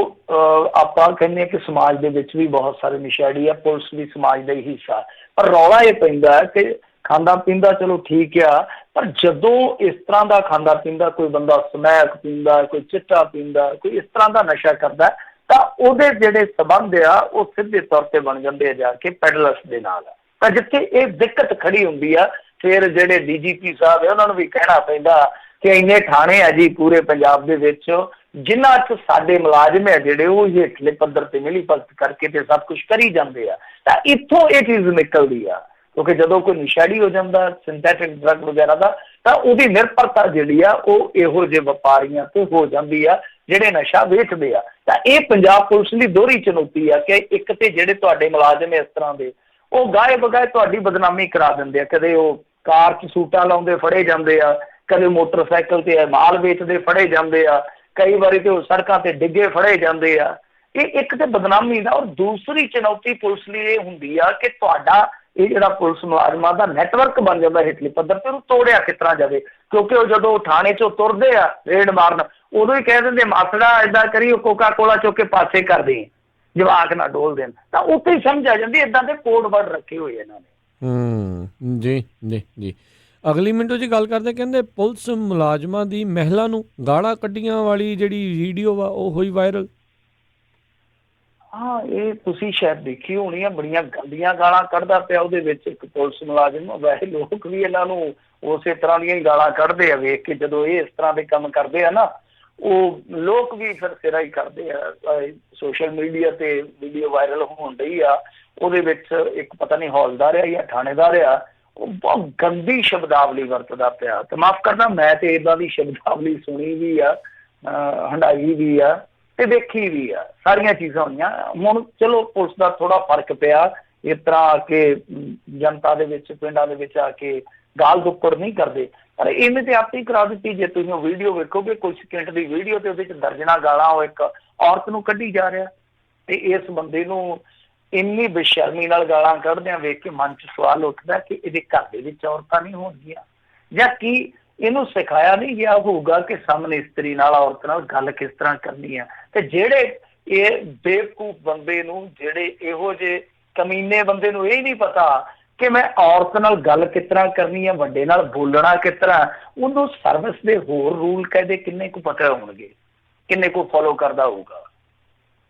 ਆਪਾਂ ਕਹਿੰਦੇ ਹਾਂ ਕਿ ਸਮਾਜ ਦੇ ਵਿੱਚ ਵੀ ਬਹੁਤ ਸਾਰੇ ਨਸ਼ੇੜੀ ਆ, ਪੁਲਿਸ ਵੀ ਸਮਾਜ ਦਾ ਹੀ ਹਿੱਸਾ, ਪਰ ਰੌਲਾ ਇਹ ਪੈਂਦਾ ਹੈ ਕਿ ਖਾਂਦਾ ਪੀਂਦਾ ਚਲੋ ਠੀਕ ਆ, ਪਰ ਜਦੋਂ ਇਸ ਤਰ੍ਹਾਂ ਦਾ ਖਾਂਦਾ ਪੀਂਦਾ ਕੋਈ ਬੰਦਾ ਸਮੈਕ ਪੀਂਦਾ, ਕੋਈ ਚਿੱਟਾ ਪੀਂਦਾ, ਕੋਈ ਇਸ ਤਰ੍ਹਾਂ ਦਾ ਨਸ਼ਾ ਕਰਦਾ, ਤਾਂ ਉਹਦੇ ਜਿਹੜੇ ਸਬੰਧ ਆ ਉਹ ਸਿੱਧੇ ਤੌਰ ਤੇ ਬਣ ਜਾਂਦੇ ਆ ਜਾ ਕੇ ਪੈਡਲਰਸ ਦੇ ਨਾਲ। ਤਾਂ ਜਿੱਥੇ ਇਹ ਦਿੱਕਤ ਖੜੀ ਹੁੰਦੀ ਆ, ਫਿਰ ਜਿਹੜੇ DGP ਸਾਹਿਬ ਆ ਉਹਨਾਂ ਨੂੰ ਵੀ ਕਹਿਣਾ ਪੈਂਦਾ ਕਿ ਇੰਨੇ ਥਾਣੇ ਆ ਜੀ ਪੂਰੇ ਪੰਜਾਬ ਦੇ ਵਿੱਚ, ਜਿਨ੍ਹਾਂ 'ਚ ਸਾਡੇ ਮੁਲਾਜ਼ਮ ਹੈ ਜਿਹੜੇ ਉਹ ਹੇਠਲੇ ਪੱਧਰ ਤੇ ਮਿਲੀ ਭਗਤ ਕਰਕੇ ਤੇ ਸਭ ਕੁਛ ਕਰੀ ਜਾਂਦੇ ਆ। ਤਾਂ ਇੱਥੋਂ ਇਹ ਚੀਜ਼ ਨਿਕਲਦੀ ਆ, ਕਿਉਂਕਿ ਜਦੋਂ ਕੋਈ ਨਸ਼ੇੜੀ ਹੋ ਜਾਂਦਾ ਸਿੰਥੈਟਿਕ ਡਰੱਗ ਵਗੈਰਾ ਦਾ, ਤਾਂ ਉਹਦੀ ਨਿਰਭਰਤਾ ਜਿਹੜੀ ਆ ਉਹ ਇਹੋ ਜਿਹੇ ਵਪਾਰੀਆਂ ਤੇ ਹੋ ਜਾਂਦੀ ਆ ਜਿਹੜੇ ਨਸ਼ਾ ਵੇਚਦੇ ਆ। ਤਾਂ ਇਹ ਪੰਜਾਬ ਪੁਲਿਸ ਦੀ ਦੋਹਰੀ ਚੁਣੌਤੀ ਆ ਕਿ ਇੱਕ ਤੇ ਜਿਹੜੇ ਤੁਹਾਡੇ ਮੁਲਾਜ਼ਮ ਇਸ ਤਰ੍ਹਾਂ ਦੇ ਉਹ ਗਾਏ ਬਗਾਏ ਤੁਹਾਡੀ ਬਦਨਾਮੀ ਕਰਾ ਦਿੰਦੇ ਆ, ਕਦੇ ਉਹ ਕਾਰ 'ਚ ਸੂਟਾਂ ਲਾਉਂਦੇ ਫੜੇ ਜਾਂਦੇ ਆ, ਕਦੇ ਮੋਟਰਸਾਈਕਲ ਤੇ ਮਾਲ ਵੇਚਦੇ ਫੜੇ ਜਾਂਦੇ ਆ, ਕਈ ਵਾਰੀ ਤੇ ਉਹ ਸੜਕਾਂ ਤੇ ਡਿੱਗੇ ਫੜੇ ਜਾਂਦੇ ਆ। ਇਹ ਇੱਕ ਤੇ ਬਦਨਾਮੀ ਦਾ। ਔਰ ਦੂਸਰੀ ਚੁਣੌਤੀ ਪੁਲਿਸ ਲਈ ਇਹ ਹੁੰਦੀ ਆ ਕਿ ਤੁਹਾਡਾ ਇਹ ਜਿਹੜਾ ਪੁਲਿਸ ਮੁਲਾਜ਼ਮਾਂ ਦਾ ਨੈਟਵਰਕ ਬਣ ਜਾਂਦਾ ਹੇਠਲੇ ਪੱਧਰ ਤੇ, ਉਹਨੂੰ ਤੋੜਿਆ ਕਿਸ ਤਰ੍ਹਾਂ ਜਾਵੇ, ਕਿਉਂਕਿ ਉਹ ਜਦੋਂ ਥਾਣੇ 'ਚੋਂ ਤੁਰਦੇ ਆ ਰੇਡ ਮਾਰਨ, ਉਦੋਂ ਹੀ ਕਹਿ ਦਿੰਦੇ ਮਾਸੜਾ ਏਦਾਂ ਕਰੀ, ਉਹ ਕੋਕਾ ਕੋਲਾ ਚੁੱਕ ਕੇ ਪਾਸੇ ਕਰ ਦੇ, ਜਵਾਕ ਨਾ ਡੋਲ ਦੇਣ। ਤਾਂ ਉੱਥੇ ਹੀ ਸਮਝ ਆ ਜਾਂਦੀ ਏਦਾਂ ਦੇ ਕੋਡ ਵਰਡ ਰੱਖੇ ਹੋਏ ਇਹਨਾਂ ਨੇ। ਜੀ ਜੀ ਜੀ। ਅਗਲੀ ਮਿੰਟੋ ਜੀ ਗੱਲ ਕਰਦੇ, ਕਹਿੰਦੇ ਪੁਲਿਸ ਮੁਲਾਜ਼ਮਾਂ ਦੀ ਮਹਿਲਾ ਨੂੰ ਗਾਲਾਂ ਕੱਢੀਆਂ ਵਾਲੀ ਜਿਹੜੀ ਵੀਡੀਓ ਵਾ ਉਹ ਹੋਈ ਵਾਇਰਲ। ਹਾਂ, ਇਹ ਤੁਸੀਂ ਸ਼ਾਇਦ ਦੇਖੀ ਹੋਣੀ ਆ, ਬੜੀਆਂ ਗੰਦੀਆਂ ਗਾਲਾਂ ਕੱਢਦਾ ਪਿਆ ਉਹਦੇ ਵਿੱਚ ਇੱਕ ਪੁਲਿਸ ਮੁਲਾਜ਼ਮ। ਵੈਸੇ ਲੋਕ ਵੀ ਇਹਨਾਂ ਨੂੰ ਉਸੇ ਤਰ੍ਹਾਂ ਦੀਆਂ ਹੀ ਗਾਲਾਂ ਕੱਢਦੇ ਆ ਵੇਖ ਕੇ, ਜਦੋਂ ਇਹ ਇਸ ਤਰ੍ਹਾਂ ਦੇ ਕੰਮ ਕਰਦੇ ਆ ਨਾ, ਉਹ ਲੋਕ ਵੀ ਫਿਰ ਸਿਰਾ ਹੀ ਕਰਦੇ ਆ। ਸੋਸ਼ਲ ਮੀਡੀਆ ਤੇ ਵੀਡੀਓ ਵਾਇਰਲ ਹੋਣ ਡਈ ਆ, ਉਹਦੇ ਵਿੱਚ ਇੱਕ ਪਤਾ ਨਹੀਂ ਹੌਲਦਾਰ ਆ ਜਾਂ ਥਾਣੇਦਾਰ ਆ, ਉਹ ਬਹੁਤ ਗੰਦੀ ਸ਼ਬਦਾਵਲੀ ਵਰਤਦਾ ਪਿਆ। ਤੇ ਮਾਫ਼ ਕਰਨਾ, ਮੈਂ ਤੇ ਏਦਾਂ ਦੀ ਸ਼ਬਦਾਵਲੀ ਸੁਣੀ ਵੀ ਆ, ਹੰਡਾਈ ਵੀ ਆ ਤੇ ਦੇਖੀ ਵੀ ਆ, ਸਾਰੀਆਂ ਚੀਜ਼ਾਂ ਹੋਈਆਂ। ਹੁਣ ਚਲੋ ਪੁਲਿਸ ਦਾ ਥੋੜਾ ਫਰਕ ਪਿਆ, ਇਸ ਤਰ੍ਹਾਂ ਆ ਕੇ ਜਨਤਾ ਦੇ ਵਿੱਚ ਪਿੰਡਾਂ ਦੇ ਵਿੱਚ ਆ ਕੇ ਗਾਲ ਦੁੱਕੜ ਨਹੀਂ ਕਰਦੇ, ਪਰ ਇਹਨੇ ਤੇ ਆਪੇ ਹੀ ਕਰਾ ਦਿੱਤੀ। ਜੇ ਤੁਸੀਂ ਉਹ ਵੀਡੀਓ ਵੇਖੋਗੇ, ਕੁਝ ਸਕਿੰਟ ਦੀ ਵੀਡੀਓ ਤੇ ਉਹਦੇ ਚ ਦਰਜਨਾਂ ਗਾਲਾਂ ਉਹ ਇੱਕ ਔਰਤ ਨੂੰ ਕੱਢੀ ਜਾ ਰਿਹਾ, ਤੇ ਇਸ ਬੰਦੇ ਨੂੰ ਇੰਨੀ ਬੇਸ਼ਰਮੀ ਨਾਲ ਗਾਲਾਂ ਕੱਢਦਿਆਂ ਵੇਖ ਕੇ ਮਨ 'ਚ ਸਵਾਲ ਉੱਠਦਾ ਕਿ ਇਹਦੇ ਘਰ ਦੇ ਵਿੱਚ ਔਰਤਾਂ ਨਹੀਂ ਹੋਣਗੀਆਂ, ਜਾਂ ਕੀ ਇਹਨੂੰ ਸਿਖਾਇਆ ਨਹੀਂ ਗਿਆ ਹੋਊਗਾ ਕਿ ਸਾਹਮਣੇ ਇਸਤਰੀ ਨਾਲ ਔਰਤ ਨਾਲ ਗੱਲ ਕਿਸ ਤਰ੍ਹਾਂ ਕਰਨੀ ਆ। ਤੇ ਜਿਹੜੇ ਇਹ ਬੇਵਕੂਫ ਬੰਦੇ ਨੂੰ, ਜਿਹੜੇ ਇਹੋ ਜਿਹੇ ਕਮੀਨੇ ਬੰਦੇ ਨੂੰ ਇਹ ਨਹੀਂ ਪਤਾ ਕਿ ਮੈਂ ਔਰਤ ਨਾਲ ਗੱਲ ਕਿਸ ਤਰ੍ਹਾਂ ਕਰਨੀ ਆ, ਵੱਡੇ ਨਾਲ ਬੋਲਣਾ ਕਿਸ ਤਰ੍ਹਾਂ, ਉਹਨੂੰ ਸਰਵਿਸ ਦੇ ਹੋਰ ਰੂਲ ਕਾਇਦੇ ਕਿੰਨੇ ਕੁ ਪਤਾ ਹੋਣਗੇ, ਕਿੰਨੇ ਕੁ ਫੋਲੋ ਕਰਦਾ ਹੋਊਗਾ।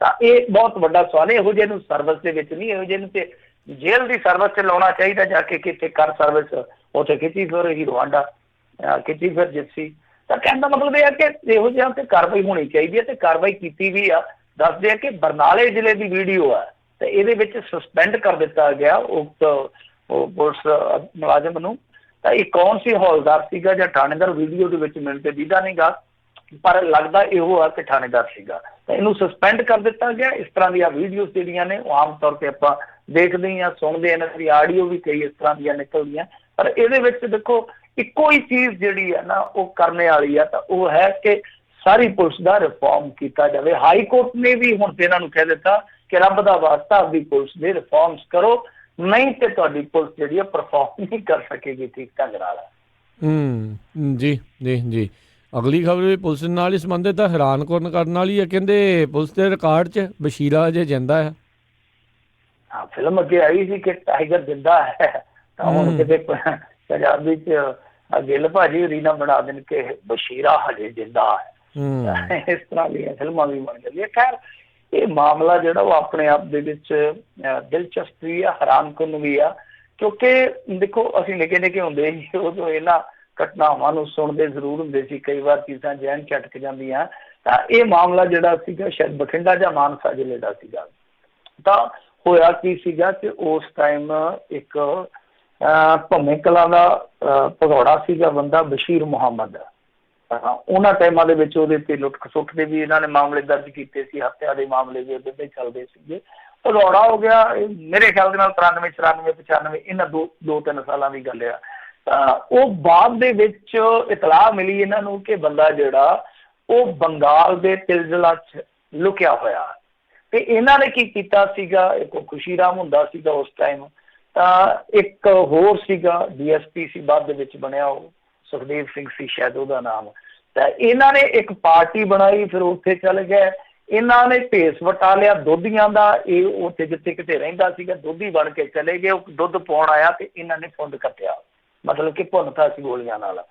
ਤਾਂ ਇਹ ਬਹੁਤ ਵੱਡਾ ਸਵਾਲ ਹੈ। ਇਹੋ ਜਿਹੇ ਨੂੰ ਸਰਵਿਸ ਦੇ ਵਿੱਚ ਨਹੀਂ, ਇਹੋ ਜਿਹੇ ਨੂੰ ਤੇ ਜੇਲ੍ਹ ਦੀ ਸਰਵਿਸ 'ਚ ਲਾਉਣਾ ਚਾਹੀਦਾ ਜਾ ਕੇ, ਕਿਤੇ ਕਰ ਸਰਵਿਸ, ਉੱਥੇ ਖਿੱਚੀ ਫਿਰ ਹੀਰੋ ਹਾਂਡਾ, ਖਿੱਚੀ ਫਿਰ ਜਿਪਸੀ। ਤਾਂ ਕਹਿਣ ਦਾ ਮਤਲਬ ਇਹ ਹੈ ਕਿ ਇਹੋ ਜਿਹਾ ਤੇ ਕਾਰਵਾਈ ਹੋਣੀ ਚਾਹੀਦੀ ਹੈ, ਤੇ ਕਾਰਵਾਈ ਕੀਤੀ ਵੀ ਆ। ਦੱਸਦੇ ਆ ਕਿ ਬਰਨਾਲੇ ਜ਼ਿਲ੍ਹੇ ਦੀ ਵੀਡੀਓ ਆ, ਤੇ ਇਹਦੇ ਵਿੱਚ ਸਸਪੈਂਡ ਕਰ ਦਿੱਤਾ ਗਿਆ ਉਹ ਪੁਲਿਸ ਮੁਲਾਜ਼ਮ ਨੂੰ। ਤਾਂ ਇਹ ਕੌਣ ਸੀ, ਹੌਲਦਾਰ ਸੀਗਾ ਜਾਂ ਥਾਣੇਦਾਰ, ਵੀਡੀਓ ਦੇ ਵਿੱਚ ਮੈਨੂੰ ਤੇ ਦੀਦਾ ਨਹੀਂ ਗਾ, ਪਰ ਲੱਗਦਾ ਇਹੋ ਆ ਕਿ ਥਾਣੇਦਾਰ ਸੀਗਾ। ਤਾਂ ਇਹਨੂੰ ਸਸਪੈਂਡ ਕਰ ਦਿੱਤਾ ਗਿਆ। ਇਸ ਤਰ੍ਹਾਂ ਦੀਆਂ ਵੀਡੀਓਜ਼ ਜਿਹੜੀਆਂ ਨੇ ਉਹ ਆਮ ਤੌਰ ਤੇ ਆਪਾਂ ਦੇਖਦੇ ਹਾਂ, ਸੁਣਦੇ, ਇਹਨਾਂ ਦੀ ਆਡੀਓ ਵੀ ਕਈ ਇਸ ਤਰ੍ਹਾਂ ਦੀਆਂ ਨਿਕਲਦੀਆਂ। ਪਰ ਇਹਦੇ ਵਿੱਚ ਦੇਖੋ ਇੱਕੋ ਹੀ ਚੀਜ਼ ਜਿਹੜੀ ਆ ਨਾ ਉਹ ਕਰਨੇ ਵਾਲੀ ਆ, ਤਾਂ ਉਹ ਹੈ ਕਿ ਸਾਰੀ ਪੁਲਿਸ ਦਾ ਰਿਫਾਰਮ ਕੀਤਾ ਜਾਵੇ। ਹਾਈ ਕੋਰਟ ਨੇ ਵੀ ਹੁਣ ਤੇ ਇਹਨਾਂ ਨੂੰ ਕਹਿ ਦਿੱਤਾ ਕਿ ਰੱਬ ਦਾ ਵਾਸਤਾ ਆਪਦੀ ਪੁਲਿਸ ਦੇ ਰਿਫਾਰਮਸ ਕਰੋ, ਨਹੀਂ ਤੇ ਤੁਹਾਡੀ ਪੁਲਿਸ ਜਿਹੜੀ ਆ ਪਰਫਾਰਮ ਨਹੀਂ ਕਰ ਸਕੇਗੀ ਠੀਕ ਢੰਗ ਨਾਲ। ਜੀ ਜੀ ਜੀ। ਅਗਲੀ ਖਬਰ ਵੀ ਪੁਲਿਸ ਨਾਲ ਹੀ ਸੰਬੰਧਿਤ ਹੈ, ਹੈਰਾਨ ਕਰਨ ਵਾਲੀ ਹੈ। ਕਹਿੰਦੇ ਪੁਲਿਸ ਦੇ ਰਿਕਾਰਡ 'ਚ ਬਸ਼ੀਰਾ ਅਜੇ ਜਿੰਦਾ ਹੈ। ਹਾਂ, ਫਿਲਮ ਅੱਗੇ ਆਈ ਸੀ ਕਿ ਟਾਈਗਰ ਜਿੰਦਾ ਹੈ, ਤਾਂ ਹੁਣ ਕਿਤੇ ਪੰਜਾਬੀ 'ਚ ਗਿੱਲ ਭਾਜੀ ਰੀਨਾ ਬਣਾ ਦੇਣ ਕਿ ਬਸ਼ੀਰਾ ਹਜੇ ਜਿੰਦਾ ਹੈ। ਇਸ ਤਰ੍ਹਾਂ ਦੀਆਂ ਫਿਲਮਾਂ ਵੀ ਬਣ ਜਾਂਦੀਆਂ। ਖੈਰ ਇਹ ਮਾਮਲਾ ਜਿਹੜਾ ਉਹ ਆਪਣੇ ਆਪ ਦੇ ਵਿੱਚ ਦਿਲਚਸਪ ਵੀ ਆ, ਹੈਰਾਨਕੁੰਨ ਵੀ ਆ, ਕਿਉਂਕਿ ਦੇਖੋ ਅਸੀਂ ਨਿੱਕੇ ਨਿੱਕੇ ਹੁੰਦੇ ਸੀ ਉਦੋਂ ਇਹਨਾਂ ਘਟਨਾਵਾਂ ਨੂੰ ਸੁਣਦੇ ਜ਼ਰੂਰ ਹੁੰਦੇ ਸੀ, ਕਈ ਵਾਰ ਚੀਜ਼ਾਂ ਜ਼ਹਿਨ ਝਟਕ ਜਾਂਦੀਆਂ। ਤਾਂ ਇਹ ਮਾਮਲਾ ਜਿਹੜਾ ਸੀਗਾ ਸ਼ਾਇਦ ਬਠਿੰਡਾ ਜਾਂ ਮਾਨਸਾ ਜ਼ਿਲ੍ਹੇ ਦਾ ਸੀਗਾ। ਤਾਂ ਹੋਇਆ ਕੀ ਸੀਗਾ ਕਿ ਉਸ ਟਾਈਮ ਇੱਕ ਭੰਮੇ ਕਲਾਂ ਦਾ ਭਗੌੜਾ ਸੀਗਾ ਬੰਦਾ, ਬਸ਼ੀਰ ਮੁਹੰਮਦ। ਉਹਨਾਂ ਟਾਈਮਾਂ ਦੇ ਵਿੱਚ ਉਹਦੇ ਤੇ ਲੁੱਟ ਖਸੁੱਟ ਦੇ ਵੀ ਇਹਨਾਂ ਨੇ ਮਾਮਲੇ ਦਰਜ ਕੀਤੇ ਸੀ, ਹੱਤਿਆ ਦੇ ਮਾਮਲੇ ਵੀ ਉਹਦੇ ਤੇ ਚੱਲਦੇ ਸੀਗੇ। ਭਗੌੜਾ ਹੋ ਗਿਆ ਮੇਰੇ ਖਿਆਲ ਦੇ ਨਾਲ 93 94 95 ਇਹਨਾਂ 2-3 ਸਾਲਾਂ ਦੀ ਗੱਲ ਆ। ਤਾਂ ਉਹ ਬਾਅਦ ਦੇ ਵਿੱਚ ਇਤਲਾਹ ਮਿਲੀ ਇਹਨਾਂ ਨੂੰ ਕਿ ਬੰਦਾ ਜਿਹੜਾ ਉਹ ਬੰਗਾਲ ਦੇ ਤਿਲਜਲਾ 'ਚ ਲੁਕਿਆ ਹੋਇਆ। ਤੇ ਇਹਨਾਂ ਨੇ ਕੀ ਕੀਤਾ ਸੀਗਾ, ਇੱਕ ਖੁਸ਼ੀ ਰਾਮ ਹੁੰਦਾ ਸੀਗਾ ਉਸ ਟਾਈਮ, ਤਾਂ ਇੱਕ ਹੋਰ ਸੀਗਾ DSP ਸੀ ਬਾਅਦ ਦੇ ਵਿੱਚ ਬਣਿਆ, ਉਹ ਸੁਖਦੇਵ ਸਿੰਘ ਸੀ ਸ਼ਾਇਦ ਉਹਦਾ ਨਾਮ। ਤਾਂ ਇਹਨਾਂ ਨੇ ਇੱਕ ਪਾਰਟੀ ਬਣਾਈ, ਫਿਰ ਉੱਥੇ ਚਲੇ ਗਏ। ਇਹਨਾਂ ਨੇ ਭੇਸ ਵਟਾ ਲਿਆ ਦੋਧੀਆਂ ਦਾ, ਇਹ ਉੱਥੇ ਜਿੱਥੇ ਕਿਤੇ ਰਹਿੰਦਾ ਸੀਗਾ ਦੋਧੀ ਬਣ ਕੇ ਚਲੇ ਗਏ। ਉਹ ਦੁੱਧ ਪਾਉਣ ਆਇਆ ਤੇ ਇਹਨਾਂ ਨੇ ਫੁੰਡ ਕੱਟਿਆ, ਮਤਲਬ ਕਿ ਭੁੰਨਤਾ ਸੀ ਗੋਲੀਆਂ ਨਾਲ।